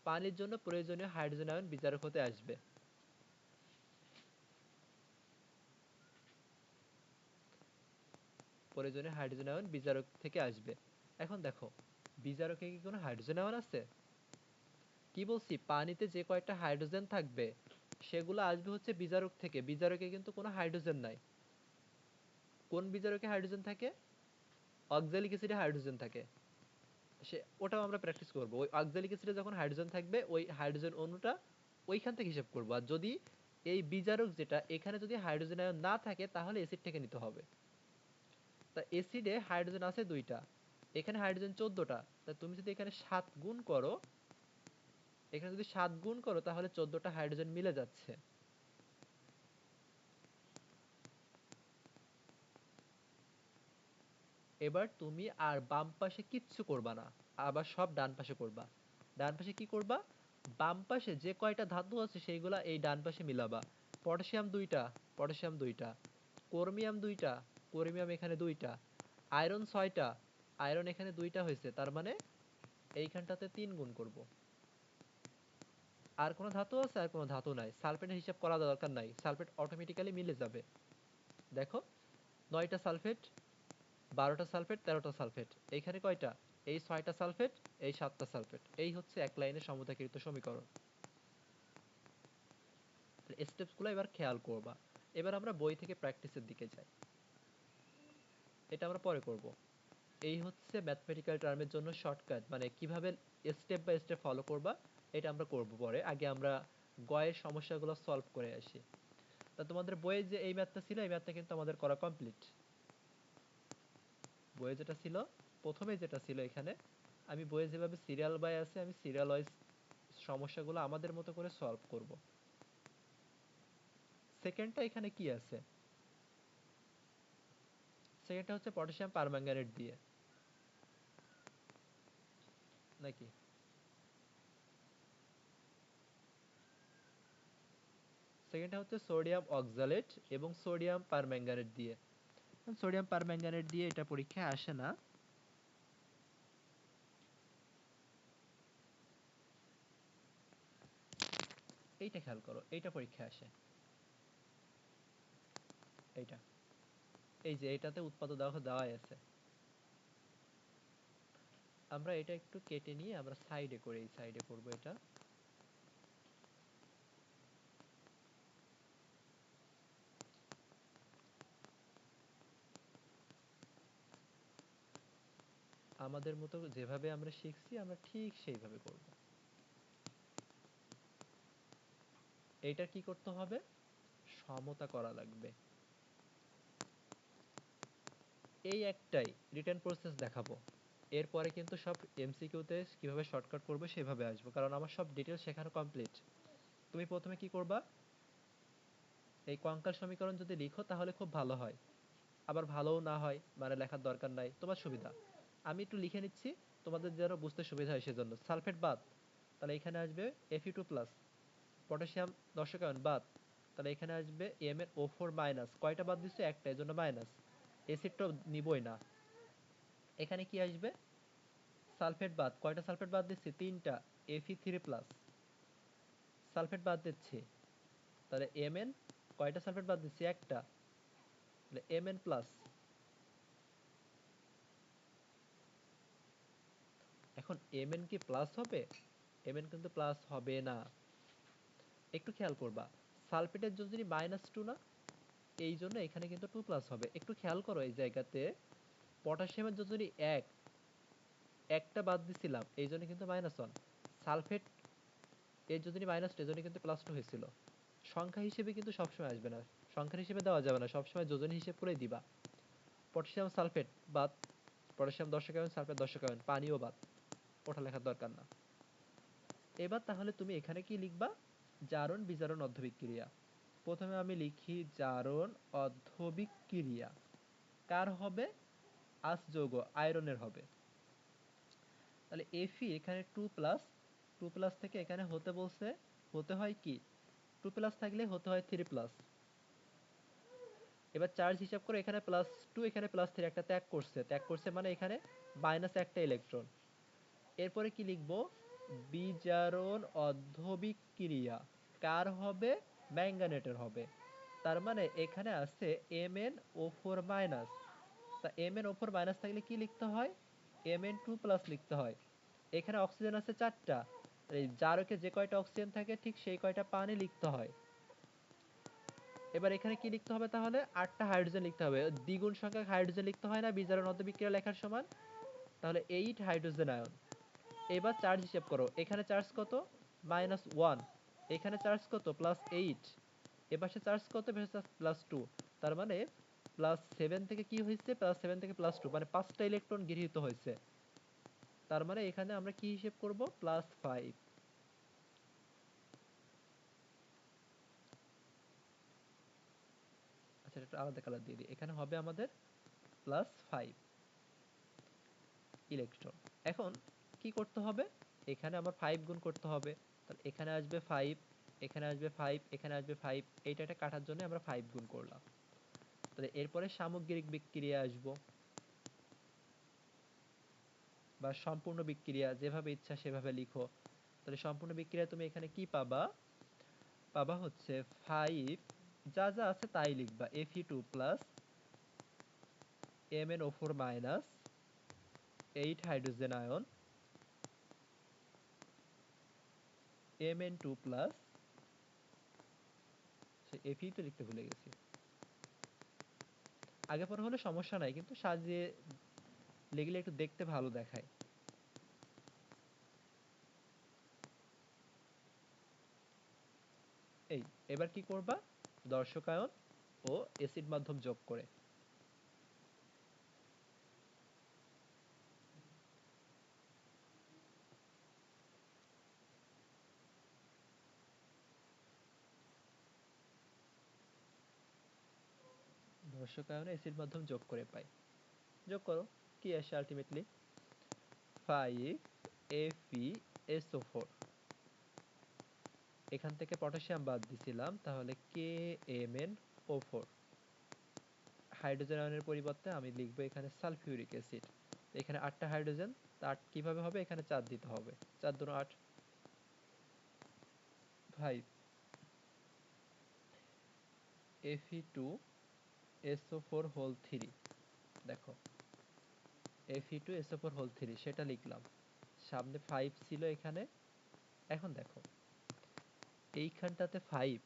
পানির জন্য প্রয়োজনীয় হাইড্রোজেন আয়ন বিজারক হতে আসবে। প্রয়োজনীয় হাইড্রোজেন আয়ন বিজারক থেকে আসবে। এখন দেখো, বিজারকে কি কোনো হাইড্রোজেন আয়ন আছে? কি বলছি, পানিতে যে কয়টা হাইড্রোজেন থাকবে সেগুলো আসবে হচ্ছে বিজারক থেকে, বিজারকে কিন্তু কোনো হাইড্রোজেন নাই। কোন বিজারকে হাইড্রোজেন থাকে? অক্সালিক অ্যাসিডে হাইড্রোজেন থাকে। সে ওটাও আমরা প্র্যাকটিস করব, ওই অক্সালিক অ্যাসিডে যখন হাইড্রোজেন থাকবে ওই হাইড্রোজেন অণুটা ওইখান থেকে হিসাব করব। আর যদি এই বিজারক যেটা, এখানে যদি হাইড্রোজেন আয়ন না থাকে তাহলে অ্যাসিড থেকে নিতে হবে। তা অ্যাসিডে হাইড্রোজেন আছে 2টা, এখানে হাইড্রোজেন 14টা, তা তুমি যদি এখানে 7 গুণ করো, এখানে যদি 7 গুণ করো তাহলে 14টা হাইড্রোজেন মিলে যাচ্ছে। এবার তুমি আর বাম পাশে কিচ্ছু করবা না, আবার সব ডান পাশে করবা। ডান পাশে কি করবা, বাম পাশে যে কয়টা ধাতু আছে সেইগুলা এই ডান পাশে মিলাবা। পটাশিয়াম 2টা, পটাশিয়াম 2টা, ক্রোমিয়াম 2টা, ক্রোমিয়াম এখানে 2টা, আয়রন 6টা, আয়রন এখানে 2টা হয়েছে, তার মানে এইখানটাতে 3 গুণ করব। আর কোনো ধাতু আছে? আর কোনো ধাতু নাই, সালফেটের হিসাব করা দরকার নাই, সালফেট অটোমেটিক্যালি মিলে যাবে। দেখো, 9টা সালফেট, 12টা সালফেট, 13টা সালফেট, এইখানে কয়টা, এই 6টা সালফেট, এই 7টা সালফেট, এই হচ্ছে এক লাইনে সমতাকৃত সমীকরণ। স্টেপসগুলো এবার খেয়াল করবা। এবার আমরা বই থেকে প্র্যাকটিসের দিকে যাই, এটা আমরা পরে করব। এই হচ্ছে ম্যাথমেটিক্যাল টার্মের জন্য শর্টকাট, মানে কিভাবে স্টেপ বাই স্টেপ ফলো করবা, এটা আমরা করব পরে। আগে আমরা গয়ের সমস্যাগুলো সলভ করে আসি। তা তোমাদের বইয়ে যে এই ম্যাথটা ছিল, এই ম্যাথটা কিন্তু আমাদের করা কমপ্লিট। বইয়ে যেটা ছিল, প্রথমে যেটা ছিল এখানে, আমি বইয়ে যেভাবে সিরিয়াল বাই আছে, আমি সিরিয়াল ওয়াইজ সমস্যাগুলো আমাদের মতো করে সলভ করব। সেকেন্ডটা এখানে কি আছে, সেকেন্ডটা হচ্ছে পটাশিয়াম পারম্যাঙ্গানেট দিয়ে, নাকি? সেকেন্ডটা হচ্ছে সোডিয়াম অক্সালেট এবং সোডিয়াম পারম্যাঙ্গানেট দিয়ে। সোডিয়াম পারম্যাঙ্গানেট দিয়ে এটা পরীক্ষায় আসে না, এইটা খেয়াল করো, এইটা পরীক্ষা আসে, এইটা, এই যে এটাতে উৎপাদক দেওয়াই আছে। আমরা এটা একটু কেটে নিয়ে আমরা সাইডে করে, এই সাইডে করব এটা। আমাদের মতো যেভাবে আমরা শিখছি আমরা ঠিক সেইভাবে করব। এইটা কি করতে হবে, সমতা করা লাগবে। এই একটাই রিটেন প্রসেস দেখাবো, এরপরে কিন্তু সব এমসিকিউতে কিভাবে শর্টকাট করবে সেভাবে আসবো, কারণ আমার সব ডিটেল শেখানো কমপ্লিট। তুমি প্রথমে কি করবা, এই কঙ্কাল সমীকরণ যদি লিখো তাহলে খুব ভালো হয়, আবার ভালোও না হয় মানে লেখার দরকার নাই, তোমার সুবিধা। আমি একটু লিখে নিচ্ছি তোমাদের যেন বুঝতে সুবিধা হয় সেজন্য। সালফেট বাদ, তাহলে এখানে আসবে Fe2+, পটাশিয়াম দর্শক আয়ন বাদ, তাহলে এখানে আসবে MnO4-, কয়টা বাদ দিচ্ছে, একটা, এজন্য মাইনাস। অ্যাসিড তো নিবই না। এখানে কি আসবে, সালফেট বাদ, কয়টা সালফেট বাদ দিচ্ছি, তিনটা, Fe3+, সালফেট বাদ দিচ্ছি, তাহলে Mn, কয়টা সালফেট বাদ দিচ্ছি, একটা, তাহলে Mn+। এখন Mn কি প্লাস হবে, Mn কিন্তু প্লাস হবে না। একটু খেয়াল করবা, সালফেটের যদি -2 না, এই জন্য এখানে কিন্তু 2+ হবে। একটু খেয়াল করো এই জায়গাতে, পটাশিয়ামের যদি একটা বাদ দিছিলাম এই জন্য কিন্তু -1, সালফেট এর যদি -2 এর জন্য কিন্তু +2 হয়েছিল। সংখ্যা হিসেবে কিন্তু সবসময় আসবে না, সংখ্যার হিসেবে দেওয়া যাবে না, সবসময় যোজনী হিসেব করেই দিবা। পটাশিয়াম সালফেট বাদ, পটাশিয়াম দর্শক আয়ন, সালফেট দর্শক আয়ন, পানিও বাদ, ওটা লেখার দরকার না। এবার তাহলে তুমি এখানে কি লিখবা, জারণ বিজারণ অর্ধবিক্রিয়া। প্রথমে আমি লিখি জারণ অর্ধবিক্রিয়া, কার হবে, আস যৌগ আয়রনের হবে। তাহলে Fe এখানে 2+, 2+ থেকে এখানে হতে বলছে, হতে হয় কি, 2+ থাকলে হতে হয় 3+। এবার চার্জ হিসাব করে এখানে +2, এখানে +3, একটা ত্যাগ করছে মানে এখানে -একটা ইলেকট্রন। এরপরে কি লিখবো, বিজারণ অর্ধবিক্রিয়া কার হবে, ম্যাঙ্গানেটের হবে। তার মানে এখানে আছে MnO4-, তা MnO4- থাকলে কি লিখতে হয়, Mn2+ লিখতে হয়। এখানে অক্সিজেন আছে 4টা, এই জারকে যে কয়টা অক্সিজেন থাকে ঠিক সেই কয়টা পানি লিখতে হয়। এবার এখানে কি লিখতে হবে, তাহলে 8টা হাইড্রোজেন লিখতে হবে, দ্বিগুণ সংখ্যক হাইড্রোজেন লিখতে হয় না বিজারণ অর্ধবিক্রিয়া লেখার সময়, তাহলে 8 হাইড্রোজেন আয়ন। এবার চার্জ হিসাব করো, এখানে চার্জ কত, -1, এখানে চার্জ কত, +8, এপাশে চার্জ কত, +2, তার মানে +7 থেকে কি হয়েছে, +7 থেকে +2 মানে 5টা ইলেকট্রন গৃহীত হয়েছে। তার মানে এখানে আমরা কি হিসেব করব, +5। আচ্ছা এটা আলাদা কালার দিয়ে দিই, এখানে হবে আমাদের +5 ইলেকট্রন। এখন কি করতে হবে, এখানে আমার 5 গুণ করতে হবে, তাহলে এখানে আসবে 5, এখানে আসবে 5, এখানে আসবে 5, এইটা এটা কাটার জন্য আমরা 5 গুণ করলাম। তাহলে এরপরে সামগ্রিক বিক্রিয়া আসবো, বা সম্পূর্ণ বিক্রিয়া, যেভাবে ইচ্ছা সেভাবে লিখো। তাহলে সম্পূর্ণ বিক্রিয়া তুমি এখানে কি পাবা, পাবা হচ্ছে 5, যা যা আছে তাই লিখবা, Fe2+, MnO4-, 8 hydrogen ion, Mn2+, Fe তো লিখতে ভুলে গেছি, আগে পরে হলে সমস্যা নাই, কিন্তু সাজিয়ে লিখলে একটু দেখতে ভালো দেখায়। এই এবার কি করবা, দর্শকায়ন ও এসিড মাধ্যম যোগ করে, দর্শকায়ন এসিড মাধ্যম যোগ করে পাই, যোগ করো, কি আসে আলটিমেটলি 5FeSO4, এখান থেকে পটাশিয়াম বাদ দিছিলাম, তাহলে KMnO4, হাইড্রোজেন আয়নের পরিবর্তে আমি লিখবো এখানে সালফিউরিক অ্যাসিড। এখানে 8টা হাইড্রোজেন, তা 8 কিভাবে হবে, এখানে 4 দিতে হবে, 4 দুনো 8, 5 Fe2SO4 হোল 3, দেখো Fe2SO4 হোল 3 সেটা লিখলাম, সামনে 5 ছিল এখানে। এখন দেখো এইখানটাতে 5,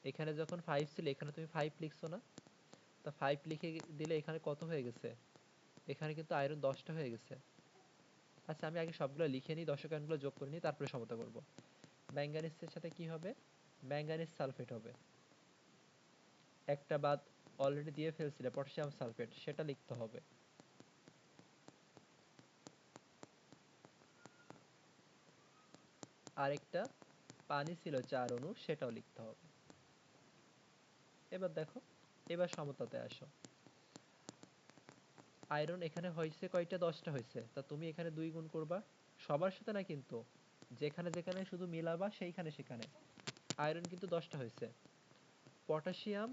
এখানে যখন 5 ছিল এখানে তুমি 5 লিখছো না, তা 5 লিখে দিলে এখানে কত হয়ে গেছে, এখানে কিন্তু আয়রন 10টা হয়ে গেছে। আচ্ছা আমি আগে সবগুলো লিখে নিই, দশক আয়নগুলো যোগ করে নিই, তারপরে সমতা করব। ম্যাঙ্গানিজের সাথে কি হবে, ম্যাঙ্গানিজ সালফেট হবে, একটা বাদ অলরেডি দিয়ে ফেলছিলে পটাশিয়াম সালফেট, সেটা লিখতে হবে। আরেকটা পানি ছিল 4 অণু, সেটাও লিখতে হবে। এবার দেখো, এবার সমতাতে আসো। আয়রন এখানে হয়েছে কয়টা, 10টা হয়েছে, তা তুমি এখানে 2 গুণ করবা, সবার সাথে না কিন্তু, যেখানে যেখানে শুধু মিলাবা সেইখানে সেখানে। আয়রন কিন্তু 10টা হয়েছে। পটাশিয়াম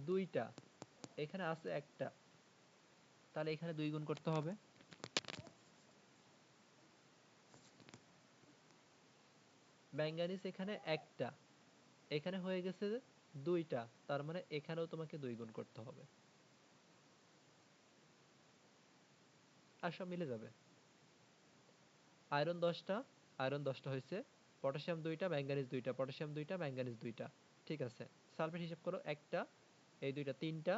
2টা, এখানে আছে একটা, তাহলে এখানে 2 গুণ করতে হবে। ম্যাঙ্গানিজ এখানে একটা, এখানে হয়ে গেছে 2টা, তার মানে এখানেও তোমাকে 2 গুণ করতে হবে। আর সব মিলে যাবে। আয়রন 10টা, আয়রন 10টা হয়েছে, পটাশিয়াম 2টা, ম্যাঙ্গানিজ 2টা, পটাশিয়াম 2টা, ম্যাঙ্গানিজ 2টা, ঠিক আছে। সালফেট হিসাব করো, একটা, এই 2টা 3টা,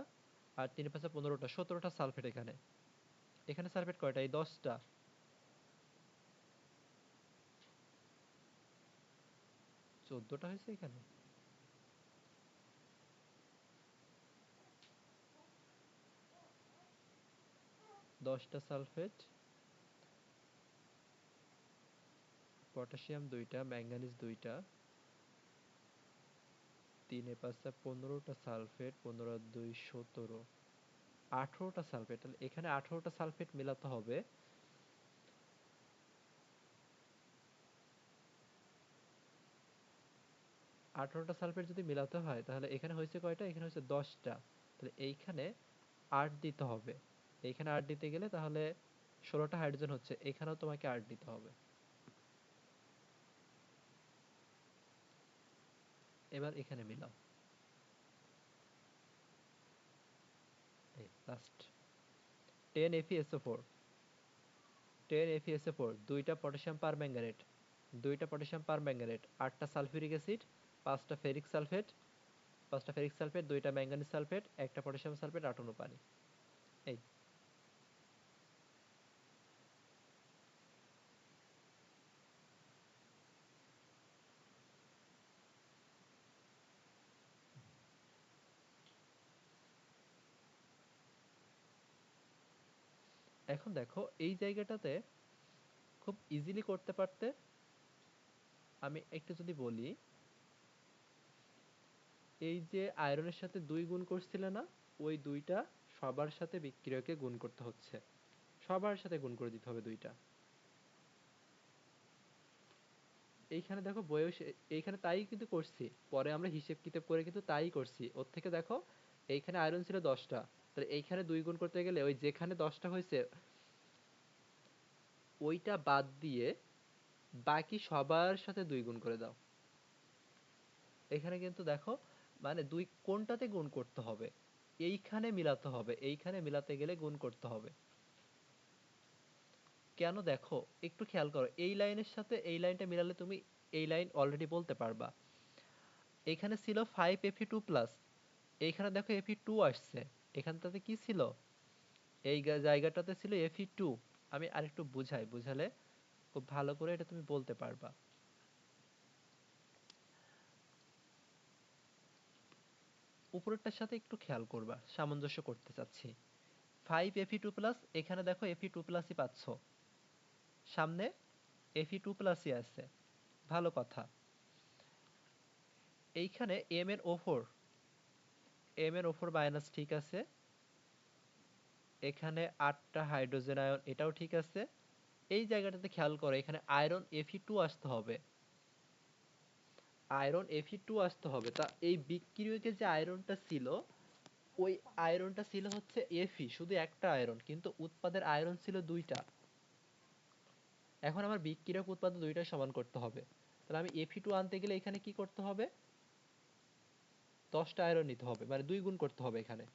আর 3 5 15টা, 17টা সালফেট এখানে। এখানে সালফেট কয়টা, এই 10টা, 14টা হয়েছে এখানে। 10টা সালফেট, পটাশিয়াম 2টা, ম্যাঙ্গানিজ 2টা, 3 5 15টা সালফেট, 15 আর 2 17, 18টা সালফেট। তাহলে এখানে 18টা সালফেট মেলাতে হবে। 18টা সালফেট যদি মেলাতে হয় তাহলে এখানে হয়েছে কয়টা, এখানে হয়েছে 10টা, তাহলে এইখানে 8 দিতে হবে। এইখানে 8 দিতে গেলে তাহলে 16টা হাইড্রোজেন হচ্ছে, এখানেও তোমাকে 8 দিতে হবে। এবার এখানে মিলাও, এই লাস্ট 10FeSO4, 10FeSO4, 2টা পটাশিয়াম পার ম্যাঙ্গানেট, 2টা পটাশিয়াম পার ম্যাঙ্গানেট, 8টা সালফিউরিক অ্যাসিড, 5টা ফেরিক সালফেট, 5টা ফেরিক সালফেট, 2টা ম্যাঙ্গানিজ সালফেট, একটা পটাশিয়াম সালফেট, 8 অণু পানি। এই এখন দেখো এই জায়গাটাতে খুব ইজিলি করতে পারতে। আমি একটু যদি বলি, এই যে আয়রনের সাথে 2 গুণ করছিলে না, ওই 2টা সবার সাথে বিক্রিয়কে গুণ করতে হচ্ছে, সবার সাথে গুণ করে দিতে হবে 2টা। এইখানে দেখো বয়স, এইখানে তাই কিন্তু করছি, পরে আমরা হিসেব কিতাব করে কিন্তু তাই করছি। ওর থেকে দেখো এইখানে আয়রন ছিল 10টা, তাহলে এইখানে 2 গুণ করতে গেলে ওই যেখানে 10টা হয়েছে ওইটা বাদ দিয়ে বাকি সবার সাথে 2 গুণ করে দাও। এখানে কিন্তু দেখো মানে 2 কোনটাতে গুণ করতে হবে, এইখানে মিলাতে হবে, এইখানে মিলাতে গেলে গুণ করতে হবে। কেন দেখো, একটু খেয়াল করো, এই লাইনের সাথে এই লাইনটা মিলালে তুমি এই লাইন অলরেডি বলতে পারবা। এখানে ছিল 5Fe2 প্লাস, এইখানে দেখো Fe2 আসছে, এখানটাতে কি ছিল, এই জায়গাটাতে ছিল Fe2। আমি আরেকটু বুঝাই, বুঝালে খুব ভালো করে এটা তুমি বলতে পারবা। উপরেরটার সাথে একটু খেয়াল করবা, সামঞ্জস্য করতে চাচ্ছি। 5Fe2 প্লাস, এখানে দেখো Fe2 প্লাসই পাচ্ছ, সামনে Fe2 প্লাসই আছে, ভালো কথা। এইখানে M এর O4 মাইনাস ঠিক আছে, এখানে 8টা হাইড্রোজেন আয়ন, এটাও ঠিক আছে। এই জায়গাটাতে খেয়াল করো, এখানে আয়রন Fe2 আসতে হবে, আয়রন Fe2 আসতে হবে। তা এই বিক্রিয়কে যে আয়রনটা ছিল, ওই আয়রনটা ছিল হচ্ছে Fe, শুধু একটা আয়রন, কিন্তু উৎপাদের আয়রন ছিল 2টা। এখন আমার বিক্রিয়ক উৎপাদক 2টাই সমান করতে হবে, তাহলে আমি Fe2 আনতে গেলে এখানে কি করতে হবে, 10টা আয়রন নিতে হবে, মানে 2 গুণ করতে হবে এখানে।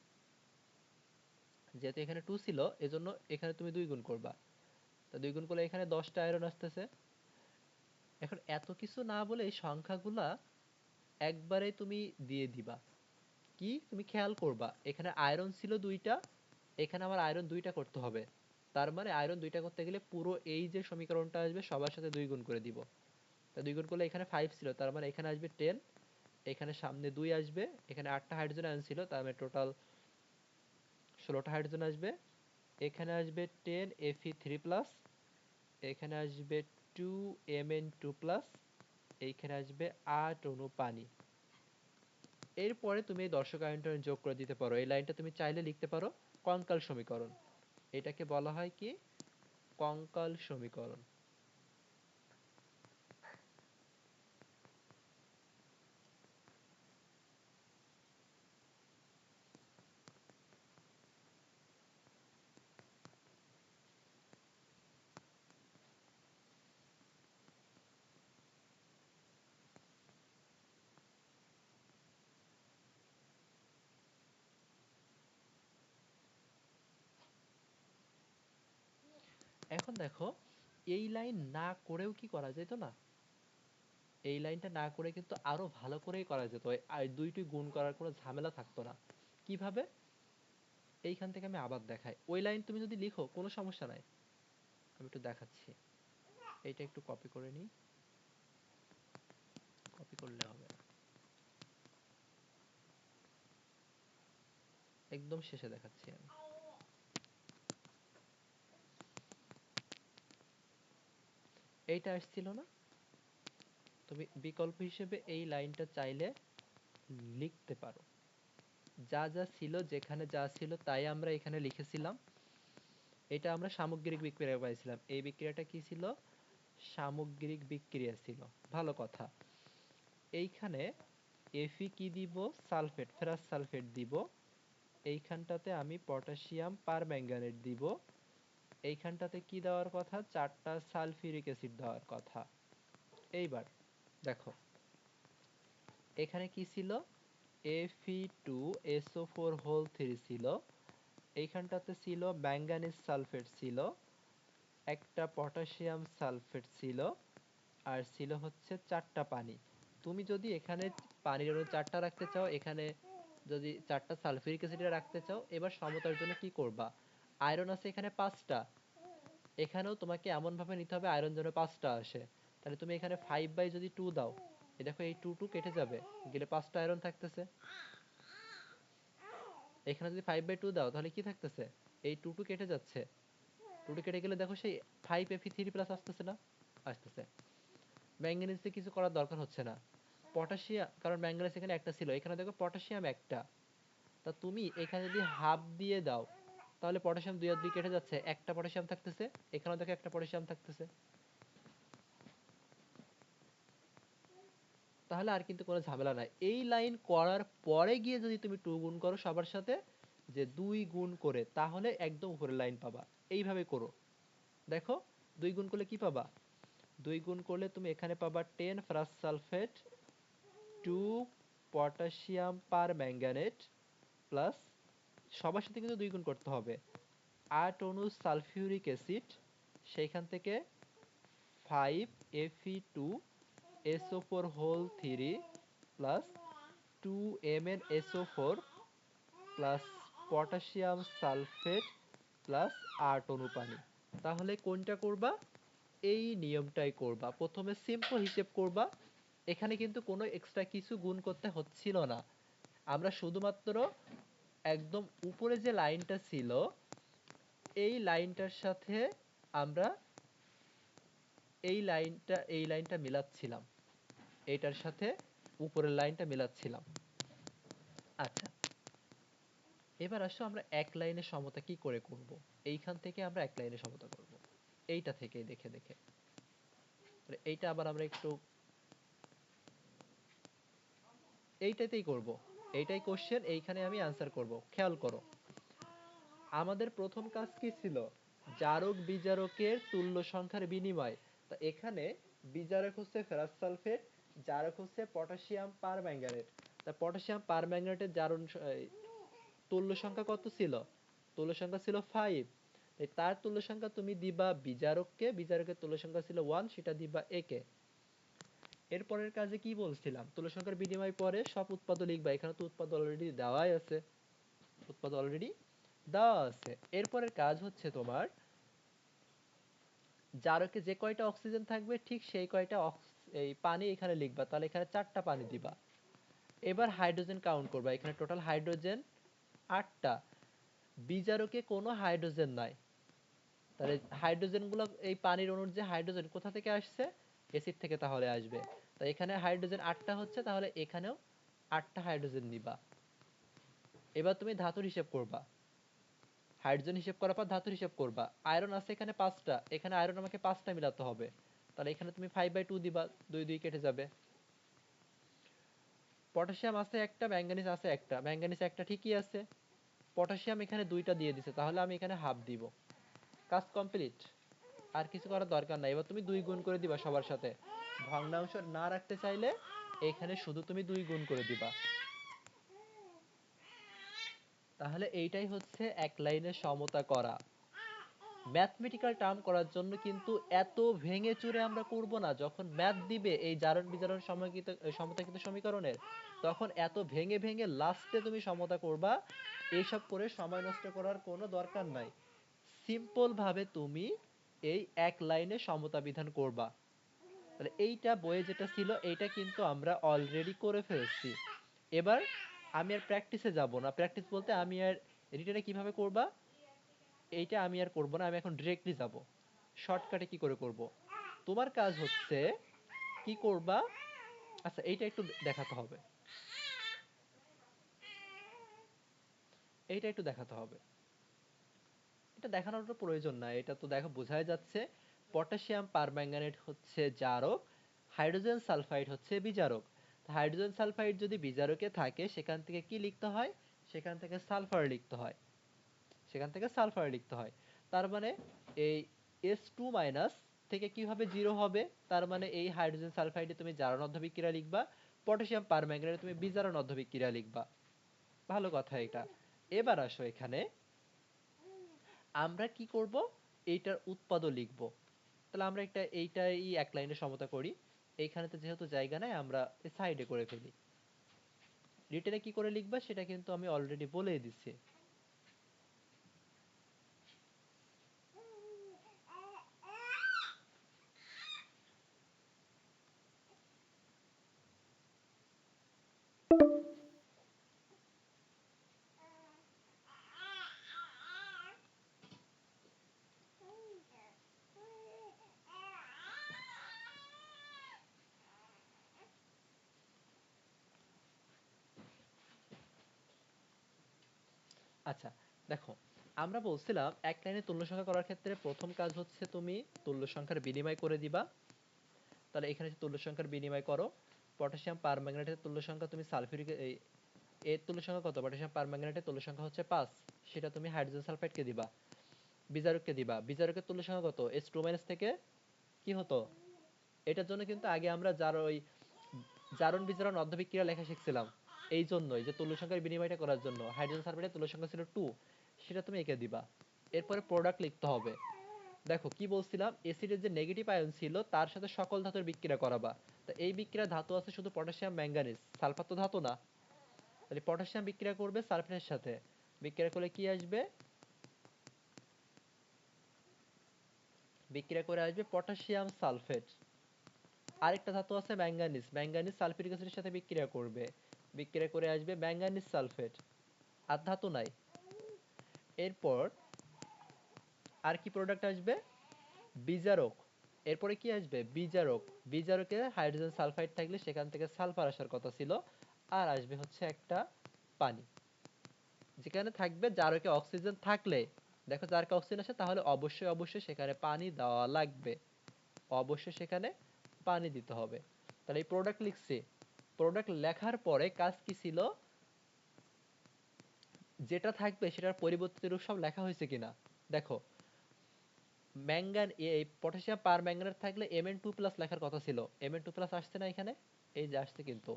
যেহেতু এখানে 2 ছিল এজন্য এখানে তুমি 2 গুণ করবা। তো 2 গুণ করলে এখানে 10টা আয়রন আসতেছে। এখন এত কিছু না বলে এই সংখ্যাগুলা একবারে তুমি দিয়ে দিবা। কি তুমি খেয়াল করবা এখানে আয়রন ছিল 2টা, এখানে আমার আয়রন 2টা করতে হবে। তার মানে আয়রন 2টা করতে গেলে পুরো এই যে সমীকরণটা আসবে সবার সাথে 2 গুণ করে দিব। তা 2 গুণ করলে এখানে 5 ছিল, তার মানে এখানে আসবে 10, এখানে সামনে 2 আসবে, এখানে 8টা হাইড্রোজেন আয়ন ছিল, তার মানে টোটাল 16টা হাইড্রোজেন আসবে। এখানে আসবে 10 Fe3+, এখানে আসবে 2 Mn2+, এইখানে আসবে 8 অণু পানি। এরপরে তুমি এই দর্শক আয়নটা যোগ করে দিতে পারো। এই লাইনটা তুমি চাইলে লিখতে পারো কঙ্কাল সমীকরণ। এটাকে বলা হয় কি কঙ্কাল সমীকরণ। এখন দেখো এই লাইন না করেও কি করা যেত না, এই লাইনটা না করে কিন্তু আরো ভালো করেই করা যেত, আর দুইটি গুণ করার কোনো ঝামেলা থাকতো না। কিভাবে, এইখান থেকে আমি আবার দেখাই। ওই লাইন তুমি যদি লিখো কোনো সমস্যা নাই, আমি একটু দেখাচ্ছি। এইটা একটু কপি করে নিই, কপি করলে হবে। একদম শেষে দেখাচ্ছি আমি। এইটা আসছিল না, তুমি বিকল্প হিসেবে এই লাইনটা চাইলে লিখতে পারো। যা যা ছিল, যেখানে যা ছিল তাই আমরা এখানে লিখেছিলাম। এটা আমরা সামগ্রিক বিক্রিয়া পাইছিলাম, এই বিক্রিয়াটা কি ছিল, সামগ্রিক বিক্রিয়া ছিল। ভালো কথা। এইখানে Fe কি দিব, সালফেট, ফেরাস সালফেট দিব। এইখানটাতে আমি পটাশিয়াম পারম্যাঙ্গানেট দিব। এইখানটাতে কি দেওয়ার কথা, 4টা সালফিউরিক অ্যাসিড দেওয়ার কথা। এইবার দেখো এখানে কি ছিল, Fe2SO4 ছিল, এইখানটাতে ছিল ম্যাঙ্গানিজ সালফেট ছিল, একটা পটাশিয়াম সালফেট ছিল, আর ছিল হচ্ছে 4টা পানি। তুমি যদি এখানে পানির অণু 4টা রাখতে চাও, এখানে যদি 4টা সালফিউরিক অ্যাসিড রাখতে চাও, এবার সমতার জন্য কি করবা, আয়রন আছে এখানে 5টা, এখানেও তোমাকে এমন ভাবে নিতে হবে আয়রন যেন 5টা আসে। তাহলে তুমি এখানে 5/2 দাও, এই দেখো এই 2 কেটে যাবে, গেলে 5টা আয়রন থাকতেছে। এখানে যদি 5/2 দাও তাহলে কি থাকতেছে, এই 2 কেটে যাচ্ছে, 2 কেটে গেলে দেখো সেই 5Fe3+ আসতেছে না, আসতেছে। ম্যাঙ্গানিজে কিছু করার দরকার হচ্ছে না। পটাশিয়াম, কারণ ম্যাঙ্গানিজ এখানে একটা ছিল, এখানে দেখো পটাশিয়াম একটা, তা তুমি এখানে যদি হাফ দিয়ে দাও তাহলে পটাশিয়াম 2 আর 2 কেটে যাচ্ছে, একটা পটাশিয়াম থাকতেছে, এখানেও দেখো একটা পটাশিয়াম থাকতেছে। তাহলে আর কিন্তু কোনো ঝামেলা নাই। এই লাইন করার পরে গিয়ে যদি তুমি 2 গুণ করো সবার সাথে, যে 2 গুণ করে, তাহলে একদম উপরের লাইন পাবা। এইভাবে করো, দেখো 2 গুণ করলে কি পাবা, 2 গুণ করলে তুমি এখানে পাবা 10 ferrous sulphate, 2 potassium permanganate plus, সবার সাথে কিন্তু 2 গুণ করতে হবে, 8 অণু সালফিউরিক অ্যাসিড, সেইখান থেকে 5Fe2SO4 plus 2MnSO4 plus potassium sulphate plus 8 অণু পানি। তাহলে কোনটা করবা, এই নিয়মটাই করবা, প্রথমে সিম্পল হিসেব করবা। এখানে কিন্তু কোনো এক্সট্রা কিছু গুণ করতে হচ্ছিল না, আমরা শুধুমাত্র একদম উপরে যে লাইনটা ছিল এই লাইনটার সাথে আমরা এই লাইনটা মিলাচ্ছিলাম, এইটার সাথে উপরের লাইনটা মিলাচ্ছিলাম। আচ্ছা, এবার আসো আমরা এক লাইনের সমতা কি করে করব। এইখান থেকে আমরা এক লাইনের সমতা করব, এইটা থেকে দেখে দেখে। এইটা আবার আমরা একটু এইটাতেই করব, এইটাই কোশ্চেন, এইখানে আমি আনসার করব। খেয়াল করো আমাদের প্রথম কাজ কি ছিল, জারক বিজারকের তুল্য সংখ্যার বিনিময়। তা এখানে বিজারক হচ্ছে ফেরাস সালফেট, জারক হচ্ছে পটাশিয়াম পারম্যাঙ্গানেট। তা পটাশিয়াম পারম্যাঙ্গানেটের জারণ তুল্য সংখ্যা কত ছিল? তুল্য সংখ্যা ছিল 5। তার তুল্য সংখ্যা তুমি দিবা বিজারককে, বিজারকের তুল্য সংখ্যা ছিল 1, সেটা দিবা একে। এরপরের কাজে কি বলছিলাম, তুল্য সংখ্যার বিনিময় পরে সব উৎপাদ লিখবা। এখানে তো উৎপাদ অলরেডি দেওয়াই আছে, উৎপাদ অলরেডি দেওয়া আছে। এরপরের কাজ হচ্ছে তোমার জারকে যে কয়টা অক্সিজেন থাকবে ঠিক সেই কয়টা এই পানি এখানে লিখবা। তাহলে এখানে 4টা পানি দিবা। এবার হাইড্রোজেন কাউন্ট করবা। এখানে টোটাল হাইড্রোজেন 8টা। বিজারকে কোনো হাইড্রোজেন নাই। তাহলে হাইড্রোজেন গুলো, এই পানির অণুর যে হাইড্রোজেন কোথা থেকে আসছে? এসিড থেকে তাহলে আসবে। তাই এখানে হাইড্রোজেন 8টা হচ্ছে, তাহলে এখানেও 8টা হাইড্রোজেন নিবা। এবার তুমি ধাতুর হিসেব করবা। হাইড্রোজেন হিসেব করার পর ধাতুর হিসেব করবা। আয়রন আছে এখানে 5টা, এখানে আয়রন আমাকে 5টা মিলাতে হবে। তাহলে এখানে তুমি 5/2 দিবা, 2 2 কেটে যাবে। পটাশিয়াম আছে একটা, ম্যাঙ্গানিজ আছে একটা। ম্যাঙ্গানিজ একটা ঠিকই আছে, পটাশিয়াম এখানে 2টা দিয়ে দিছে, তাহলে আমি এখানে হাফ দিব। কাজ কমপ্লিট, আর কিছু করার দরকার নাই। এবার তুমি 2 গুণ করে দিবা সবার সাথে। ভগ্নাংশ না রাখতে চাইলে এখানে শুধু তুমি 2 গুণ করে দিবা। তাহলে এইটাই হচ্ছে এক লাইনে সমতা করা। ম্যাথমেটিক্যাল টার্ম করার জন্য কিন্তু এত ভেঙে চুরে আমরা করব না। যখন ম্যাথ দিবে এই জারণ বিজারণ সমতাকৃত সমীকরণের, তখন এত ভেঙে ভেঙে লাস্টে তুমি সমতা করবা। এইসব করে সময় নষ্ট করার কোনো দরকার নাই। সিম্পল ভাবে তুমি এই এক লাইনে সমতা বিধান করবা। তাহলে এইটা বইয়ে যেটা ছিল এইটা কিন্তু আমরা অলরেডি করে ফেলছি। এবার আমি আর প্র্যাকটিসে যাব না। প্র্যাকটিস বলতে আমি আর রিটেনে কিভাবে করবা এইটা আমি আর করব না, আমি এখন ডিরেক্টলি যাব। শর্টকাটে কি করে করব, তোমার কাজ হচ্ছে কি করবা। আচ্ছা এইটা একটু দেখাতে হবে, এইটা একটু দেখাতে হবে। এটা দেখানোর তো প্রয়োজন নাই, এটা তো দেখো বোঝাই যাচ্ছে। পটাশিয়াম পারম্যাঙ্গানেট হচ্ছে জারক, হাইড্রোজেন সালফাইড হচ্ছে বিজারক। হাইড্রোজেন সালফাইড যদি বিজারকে থাকে সেখান থেকে কি লিখতে হয়? সেখান থেকে সালফার লিখতে হয়, সেখান থেকে সালফার লিখতে হয়। তার মানে এই S2- থেকে কিভাবে 0 হবে? তার মানে এই হাইড্রোজেন সালফাইডে তুমি জারণ অধ্যবিক্রিয়া লিখবা, পটাশিয়াম পারম্যাঙ্গানেটে তুমি বিজারণ অধ্যবিক্রিয়া লিখবা। ভালো কথা এটা। এবার আসো এখানে আমরা কি করব, এইটার উৎপাদও লিখব। তাহলে আমরা এইটাই এক লাইনে সমতা করি। এইখানে তো যেহেতু জায়গা নাই, আমরা সাইডে করে ফেলি। রিটেনে কি করে লিখবা সেটা কিন্তু আমি অলরেডি বলেই দিচ্ছি। আচ্ছা দেখো, আমরা বলছিলাম এক লাইনে তুল্য সংখ্যা করার ক্ষেত্রে প্রথম কাজ হচ্ছে তুমি তুল্য সংখ্যার বিনিময় করে দিবা। তাহলে এখানে তুল্য সংখ্যার বিনিময় করো। পটাশিয়াম পারম্যাঙ্গানেটের তুল্য সংখ্যা তুমি সালফিউরিক এর তুল্য সংখ্যা কত? পটাশিয়াম পারম্যাঙ্গানেটের তুল্য সংখ্যা হচ্ছে 5, সেটা তুমি হাইড্রোজেন সালফাইডকে দিবা। বিজারককে দিবা, বিজারকের তুল্য সংখ্যা কত? H2- থেকে কি হতো? এটার জন্য কিন্তু আগে আমরা জারণ বিজারণ অর্ধবিক্রিয়া লেখা শিখছিলাম। এই জন্যই যে তুল্য সংখ্যার বিনিময়টা করার জন্য হাইড্রোজেন সালফাইডের তুল্য সংখ্যা ছিল 2, সেটা তুমি এঁকে দিবা। এরপরে প্রোডাক্ট লিখতে হবে। দেখো কি বলছিলাম, এসিডের যে নেগেটিভ আয়ন ছিল তার সাথে সকল ধাতুর বিক্রিয়া করাবা। তো এই বিক্রিয়া ধাতু আছে শুধু পটাশিয়াম ম্যাঙ্গানিজ, সালফার তো ধাতু না। তাহলে পটাশিয়াম বিক্রিয়া করবে সালফারের সাথে, বিক্রিয়া করলে কি আসবে? বিক্রিয়া করে আসবে পটাশিয়াম সালফেট। আরেকটা ধাতু আছে ম্যাঙ্গানিজ, ম্যাঙ্গানিজ সালফিউরিক অ্যাসিডের সাথে বিক্রিয়া করবে, বিক্রিয়া করে আসবে ম্যাঙ্গানিজ সালফেট। আর ধাতু নাই। এরপর আর কি প্রোডাক্ট আসবে? বিজারক। এরপরে কি আসবে? বিজারক। বিজারকে হাইড্রোজেন সালফাইড থাকলে সেখান থেকে সালফার আসার কথা ছিল। আর আসবে হচ্ছে একটা পানি, যেখানে থাকবে জারকে অক্সিজেন থাকলে, দেখো জারকে অক্সিজেন আসে তাহলে অবশ্যই অবশ্যই সেখানে পানি দেওয়া লাগবে, অবশ্যই সেখানে পানি দিতে হবে। তাহলে এই প্রোডাক্ট লিখছি। প্রোডাক্ট লেখার পরে কাজ কি ছিল? যেটা থাকবে সেটার পরিবর্তিত রূপ সব লেখা হয়েছে কিনা দেখো। এই পটাশিয়াম পার ম্যাঙ্গানেট থাকলে Mn2+ লেখার কথা ছিল, Mn2+ আসছে না এখানে? এই যে আসছে কিন্তু।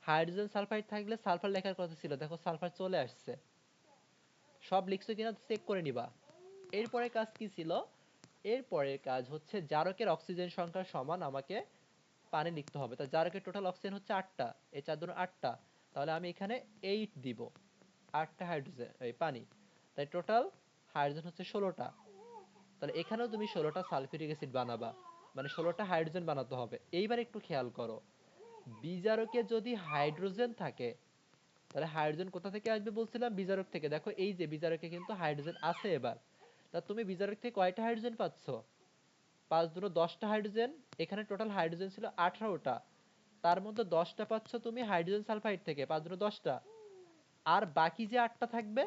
হাইড্রোজেন সালফাইড থাকলে সালফার লেখার কথা ছিল, দেখো সালফার চলে আসছে। সব লিখছো কিনা চেক করে নিবা। এরপরে কাজ কি ছিল? এরপরের কাজ হচ্ছে জারকের অক্সিজেন সংখ্যার সমান আমাকে পানি লিখতে হবে। তা জারকের টোটাল অক্সিজেন হচ্ছে 8টা, এই 4 দুগুণ 8টা, তাহলে আমি এখানে 8 দিব, 8টা হাইড্রোজেন এই পানি, তাই টোটাল হাইড্রোজেন হচ্ছে 16টা। তাহলে এখানেও তুমি 16টা সালফিউরিক অ্যাসিড বানাবা, মানে 16টা হাইড্রোজেন বানাতে হবে। এইবার একটু খেয়াল করো, বিজারকে যদি হাইড্রোজেন থাকে তাহলে হাইড্রোজেন কোথা থেকে আসবে বলছিলাম? বিজারক থেকে। দেখো এই যে বিজারকে কিন্তু হাইড্রোজেন আছে এবার। তা তুমি বিজারক থেকে কয়টা হাইড্রোজেন পাচ্ছ? 5 দুটো 10টা হাইড্রোজেন। এখানে টোটাল হাইড্রোজেন ছিল 18টা, তার মধ্যে 10টা পাচ্ছ তুমি হাইড্রোজেন সালফাইড থেকে, 5 দুটো 10টা। আর বাকি যে 8টা থাকবে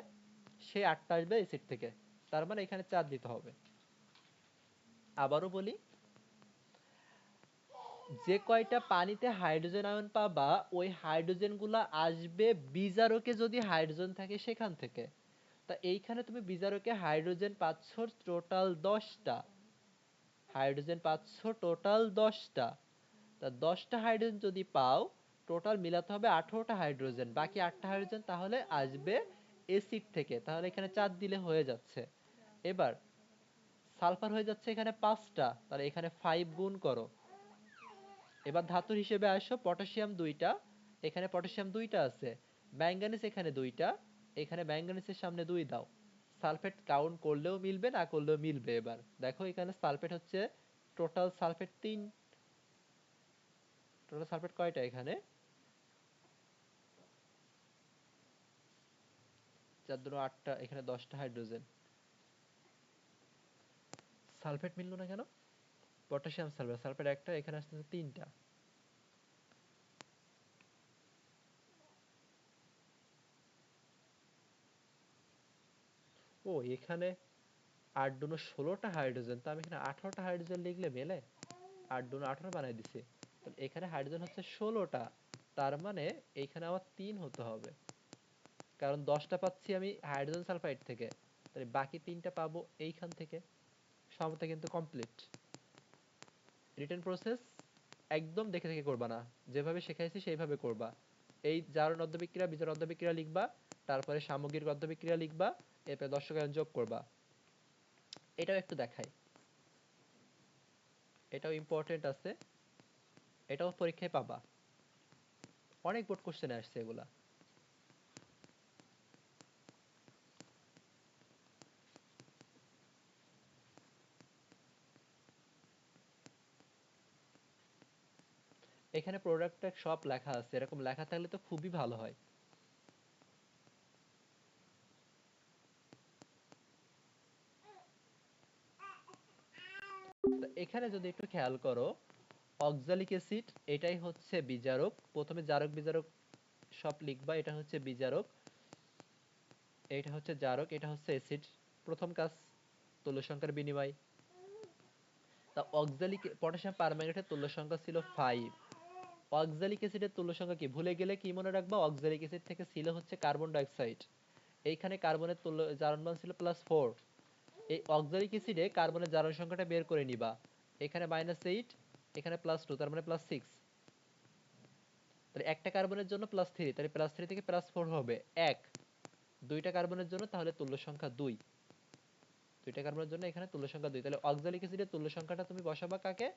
সেই 8টা আসবে অ্যাসিড থেকে, তার মানে এখানে 4 দিতে হবে। আবারও বলি, যে কয়টা পানিতে হাইড্রোজেন আয়ন পাবা ওই হাইড্রোজেন গুলা আসবে বিজারকে যদি হাইড্রোজেন থাকে সেখান থেকে। তা এইখানে তুমি বিজারকে হাইড্রোজেন পাচ্ছ টোটাল 10টা, হাইড্রোজেন পাচ্ছ টোটাল 10টা। তা 10টা হাইড্রোজেন যদি পাও, টোটাল মিলাতে হবে 18টা হাইড্রোজেন, বাকি 8টা হাইড্রোজেন তাহলে আসবে অ্যাসিড থেকে, তাহলে এখানে 4 দিলে হয়ে যাচ্ছে। এবার সালফার হয়ে যাচ্ছে এখানে 5টা, তাহলে এখানে 5 গুণ করো। এবার ধাতুর হিসেবে আসো, পটাশিয়াম 2টা, এখানে পটাশিয়াম 2টা আছে। ম্যাঙ্গানিজ এখানে 2টা, এখানে ম্যাঙ্গানিজের সামনে 2 দাও। সালফেট কাউন্ট করলেও মিলবে, না করলেও মিলবে। এবার দেখো এখানে সালফেট হচ্ছে টোটাল সালফেট 3, টোটাল সালফেট কয়টা এখানে? 4 দুটো 8টা, এখানে 10টা হাইড্রোজেন। সালফেট মিললো না কেন? পটাশিয়াম সালফেট, সালফেট একটা, এখানে আসতেছে 3টা। ও এখানে 8 দুনো 16টা হাইড্রোজেন, তো আমি এখানে 18টা হাইড্রোজেন লিখলে মেলে? 8 দুনো 18 বানাই দিছি, তাহলে এখানে হাইড্রোজেন হচ্ছে 16টা, তার মানে এইখানে আমার 3 হতে হবে, কারণ 10টা পাচ্ছি আমি হাইড্রোজেন সালফাইড থেকে, তাহলে বাকি 3টা পাবো এইখান থেকে। সবটা কিন্তু কমপ্লিট। রিটেন প্রসেস একদম দেখে দেখে করবা না, যেভাবে শেখাইছি সেইভাবে করবা। এই জারণ অর্ধবিক্রিয়া বিজারণ অর্ধবিক্রিয়া লিখবা, তারপরে সামগ্রিক অর্ধবিক্রিয়া লিখবা, এরপরে দর্শকায়ন যোগ করবা। এটাও একটু দেখাই, এটাও ইম্পর্টেন্ট আছে, এটাও পরীক্ষায় পাবা, অনেক বোর্ড কোশ্চেনে আসছে এগুলা। এখানে প্রোডাক্টটা সব লেখা আছে, এরকম লেখা থাকলে তো খুবই ভালো হয়। তো এখানে যদি একটু খেয়াল করো, অক্সালিক অ্যাসিড এটাই হচ্ছে বিজারক। প্রথমে জারক বিজারক সব লিখবা, এটা হচ্ছে বিজারক, এটা হচ্ছে জারক, এটা হচ্ছে অ্যাসিড। প্রথম কাজ তুল্য সংখ্যার বিনিময়। তা অক্সালিক পটাশিয়াম পারম্যাঙ্গনেটের তুল্য সংখ্যা ছিল 5, অক্সালিক অ্যাসিডের তুল্য সংখ্যা কি ভুলে গেলে কি মনে রাখবা? অক্সালিক অ্যাসিড থেকে ছিল হচ্ছে কার্বন ডাইঅক্সাইড, এইখানে কার্বনের তুল্য জারণ মান ছিল +4। এই অক্সালিক অ্যাসিডে কার্বনের জারণ সংখ্যাটা বের করে নিবা, এখানে -8, এখানে +2, তার মানে +6। তাহলে একটা কার্বনের জন্য +3, তাহলে +3 থেকে +4 হবে 1। দুইটা কার্বনের জন্য তাহলে তুল্য সংখ্যা 2, দুইটা কার্বনের জন্য এখানে তুল্য সংখ্যা 2। তাহলে অক্সালিক অ্যাসিডের তুল্য সংখ্যাটা তুমি বসাবা কাকে?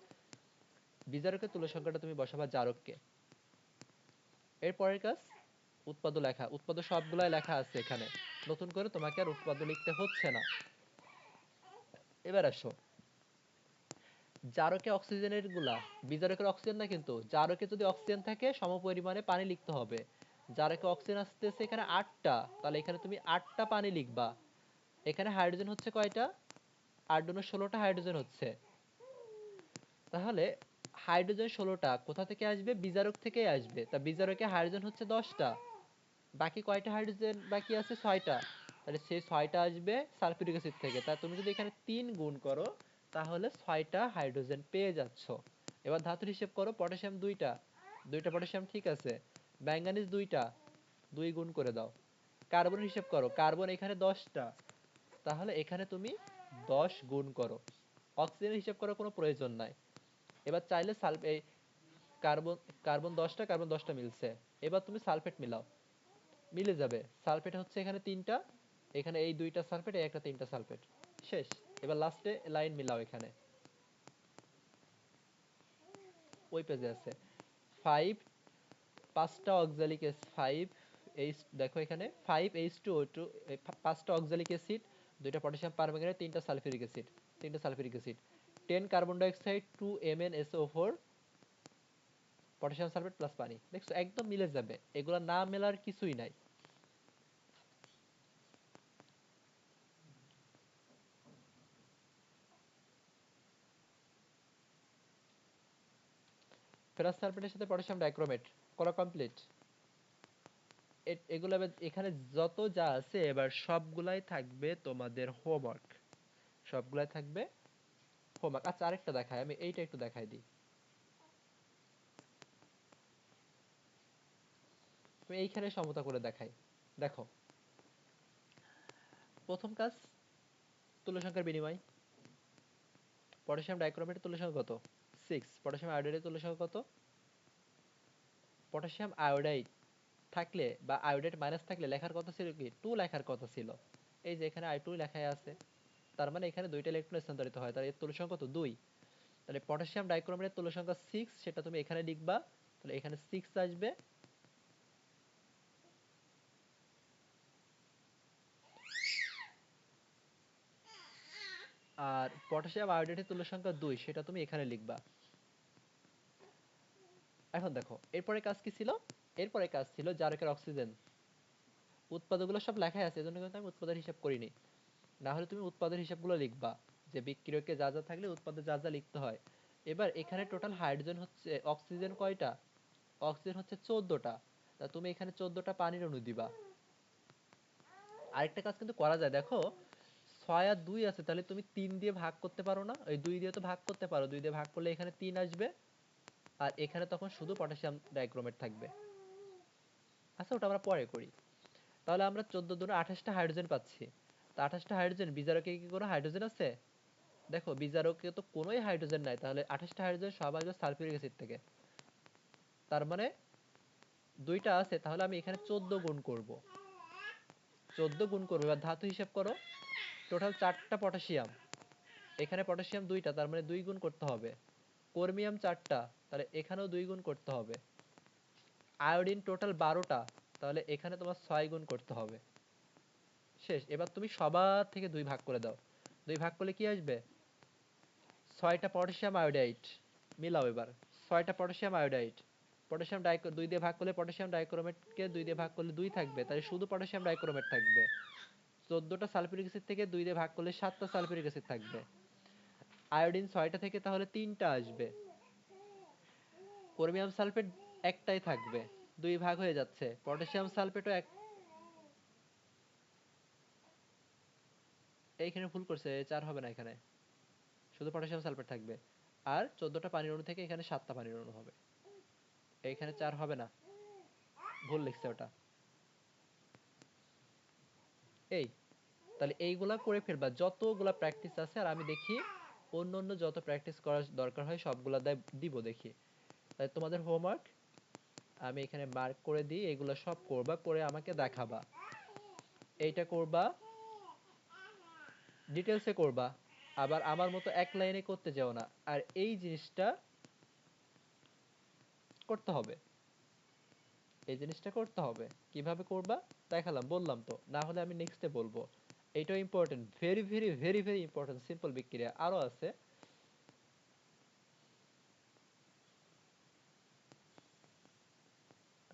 বিজারকের তুল্য সংখ্যাটা তুমি বসাবা জারককে। এর পরের কাজ উৎপাদ্য লেখা। উৎপাদ্য সবগুলাই লেখা আছে এখানে, নতুন করে তোমাকে আর উৎপাদ্য লিখতে হচ্ছে না। এবার আসো, জারকে অক্সিজেনের গুলা, বিজারকের অক্সিজেন না কিন্তু, জারকে যদি অক্সিজেন থাকে সমপরিমাণে পানি লিখতে হবে। জারকে অক্সিজেন আসতেছে এখানে 8টা, তাহলে এখানে তুমি 8টা পানি লিখবা। এখানে হাইড্রোজেন হচ্ছে কয়টা? 8 দুগুণ 16টা হাইড্রোজেন হচ্ছে। তাহলে হাইড্রোজেন 16টা কোথা থেকে আসবে? বিজারক থেকেই আসবে। তা বিজারকে হাইড্রোজেন হচ্ছে 10টা, বাকি কয়টা হাইড্রোজেন বাকি আছে? 6টা, তাহলে সেই 6টা আসবে সালফিউরিক অ্যাসিড থেকে। তা তুমি যদি এখানে 3 গুণ করো তাহলে 6টা হাইড্রোজেন পেয়ে যাচ্ছ। এবার ধাতুর হিসেব করো, পটাশিয়াম 2টা, 2টা পটাশিয়াম ঠিক আছে। ম্যাঙ্গানিজ 2টা, 2 গুণ করে দাও। কার্বন হিসেব করো, কার্বন এখানে 10টা, তাহলে এখানে তুমি 10 গুণ করো। অক্সিজেন হিসেব করার কোনো প্রয়োজন নাই। এবার চাইলে কার্বন কার্বন 10টা, কার্বন 10টা মিলছে। এবার তুমি সালফেট মিলাও, মিলে যাবে। সালফেট হচ্ছে এখানে 3টা, এখানে এই 2টা সালফেট, এই একটা 3টা সালফেট, শেষ। এবার লাস্টে লাইন মিলাও, এখানে ওই পেজে আছে 5, 5টা অক্সালিক অ্যাসিড, 5 এইচ, দেখো এখানে 5H2O2, 5টা অক্সালিক অ্যাসিড, 2টা পটাশিয়াম পারম্যাঙ্গানেট, 3টা সালফিউরিক অ্যাসিড, 3টা sulphuric acid, 10 carbon dioxide, 2 MnSO4, potassium sulphate plus পানি। দেখছো একদম মিলে যাবে, এগুলা না মেলার কিছুই নাই। ফেরাস সালফেটের সাথে পটাশিয়াম ডাইক্রোমেট করা কমপ্লিট। এগুলো এখানে যত যা আছে এবার সবগুলাই থাকবে তোমাদের হোমওয়ার্ক, সবগুলাই থাকবে হোমওয়ার্ক। আচ্ছা আরেকটা দেখাই, আমি এইটা একটু দেখাই দিই। আমি এইখানে সমতা করে দেখাই, দেখো প্রথম কাজ তুল্যসংখ্যার বিনিময়। পটাশিয়াম ডাইক্রোমেটের তুল্যসংখ্যা কত? 6। পটাশিয়াম আয়োডাইডের তুল্যসংখ্যা কত? পটাশিয়াম আয়োডাইড থাকলে বা আয়োডাইড মাইনাস থাকলে লেখার কথা ছিল কি 2 লেখার কথা ছিল, এই যে এখানে I2 লেখাই আছে, তার মানে এখানে 2টা ইলেকট্রন স্থানান্তরিত হয়, তার এর তুল্যসংখ্যা কত? 2। তাহলে পটাশিয়াম ডাইক্রোমেটের তুল্যসংখ্যা 6, সেটা তুমি এখানে লিখবা, তাহলে এখানে 6 আসবে। আর পটাশিয়াম আয়োডাইডের তুল্যসংখ্যা 2, সেটা তুমি এখানে লিখবা। এখন দেখো এরপরে কাজ কি ছিল, এরপরে কাজ ছিল জারকের অক্সিজেন। উৎপাদকগুলো সব লেখাই আছে, এজন্য কিন্তু আমি উৎপাদের হিসাব করিনি, না হলে তুমি উৎপাদের হিসাবগুলো লিখবা, যে বিক্রিয়কে যা যা থাকলে উৎপাদে যা যা লিখতে হয়। এবার এখানে টোটাল হাইড্রোজেন হচ্ছে, অক্সিজেন কয়টা? অক্সিজেন হচ্ছে 14টা, তা তুমি এখানে 14টা পানির অণু দিবা। আরেকটা কাজ কিন্তু করা যায়, দেখো 6 আর 2 আছে, তাহলে তুমি 3 দিয়ে ভাগ করতে পারো না? ওই 2 দিয়ে তো ভাগ করতে পারো, 2 দিয়ে ভাগ করলে এখানে 3 আসবে, আর এখানে তখন শুধু পটাশিয়াম ডাইক্রোমেট থাকবে। আচ্ছা ওটা আমরা পরে করি। তাহলে আমরা 14 দুনে 28টা হাইড্রোজেন পাচ্ছি। তা 28টা হাইড্রোজেন, বিজারকে কি কোনো হাইড্রোজেন আছে? দেখো বিজারকে তো কোনোই হাইড্রোজেন নাই, তাহলে 28টা হাইড্রোজেন সব আসবে সালফিউরিক অ্যাসিড থেকে। তার মানে 2টা আছে, তাহলে আমি এখানে 14 গুণ করব, 14 গুণ করবো। এবার ধাতু হিসাব করো, টোটাল 4টা পটাশিয়াম, এখানে পটাশিয়াম 2টা, তার মানে 2 গুণ করতে হবে। ক্রোমিয়াম 4টা, তাহলে এখানেও 2 গুণ করতে হবে। আয়োডিন টোটাল 12টা, তাহলে এখানে তোমার 6 গুণ করতে হবে। শেষ। এবার তুমি সবার থেকে 2 ভাগ করে দাও, 2 ভাগ করলে কি আসবে? 6টা পটাশিয়াম আয়োডাইড মিলাও এবার, 6টা পটাশিয়াম আয়োডাইড, পটাশিয়াম 2 দিয়ে ভাগ করলে পটাশিয়াম ডাইক্রোমেটকে 2 দিয়ে ভাগ করলে 2 থাকবে, তাহলে শুধু পটাশিয়াম ডাইক্রোমেট থাকবে। 14টা সালফিউরিক অ্যাসিড থেকে 2 দিয়ে ভাগ করলে 7টা সালফিউরিক অ্যাসিড থাকবে। আয়োডিন 6টা থেকে তাহলে 3টা আসবে। ক্রোমিয়াম সালফেট একটাই থাকবে, 2 ভাগ হয়ে যাচ্ছে। পটাশিয়াম সালফেটও এইখানে ভুল করছে, 4 হবে না, এখানে শুধু পটাশিয়াম সালফেট থাকবে। আর 14টা পানির অণু থেকে এখানে 7টা পানির অণু হবে, এইখানে 4 হবে না, ভুল লিখছে ওটা। এই, তাহলে এইগুলা করে ফেলবা, যতগুলা প্র্যাকটিস আছে, আর আমি দেখি অন্য অন্য যত প্র্যাকটিস করার দরকার হয় সবগুলা দিব দেখি। তাই তোমাদের হোমওয়ার্ক আমি এখানে মার্ক করে দিই, এগুলো সব করবা, করে আমাকে দেখাবা। এইটা করবা, ডিটেলসে করবা, আবার আমার মতো এক লাইনে করতে যেও না। আর এই জিনিসটা করতে হবে, এই জিনিসটা করতে হবে। কিভাবে করবা দেখালাম, বললাম তো, না হলে আমি নেক্সটে বলবো। এইটাও important, very very very very important. Simple বিক্রিয়া আরো আছে।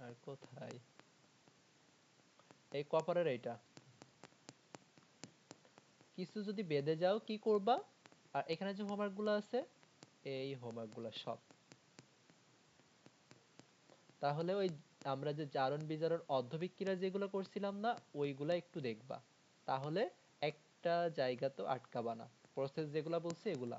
আর কোথায়, এই কপারের এইটা, কিছু যদি বেঁধে যাও কি করবা, আর এখানে যে হোমওয়ার্ক গুলো আছে, এই হোমওয়ার্ক গুলো সব, তাহলে ওই আমরা যে জারণ বিজারণ অর্ধবিক্রিয়া যেগুলো করছিলাম না, ওইগুলা একটু দেখবা, তাহলে একটা জায়গা তো আটকাবা না। প্রসেস যেগুলা বলছি এগুলা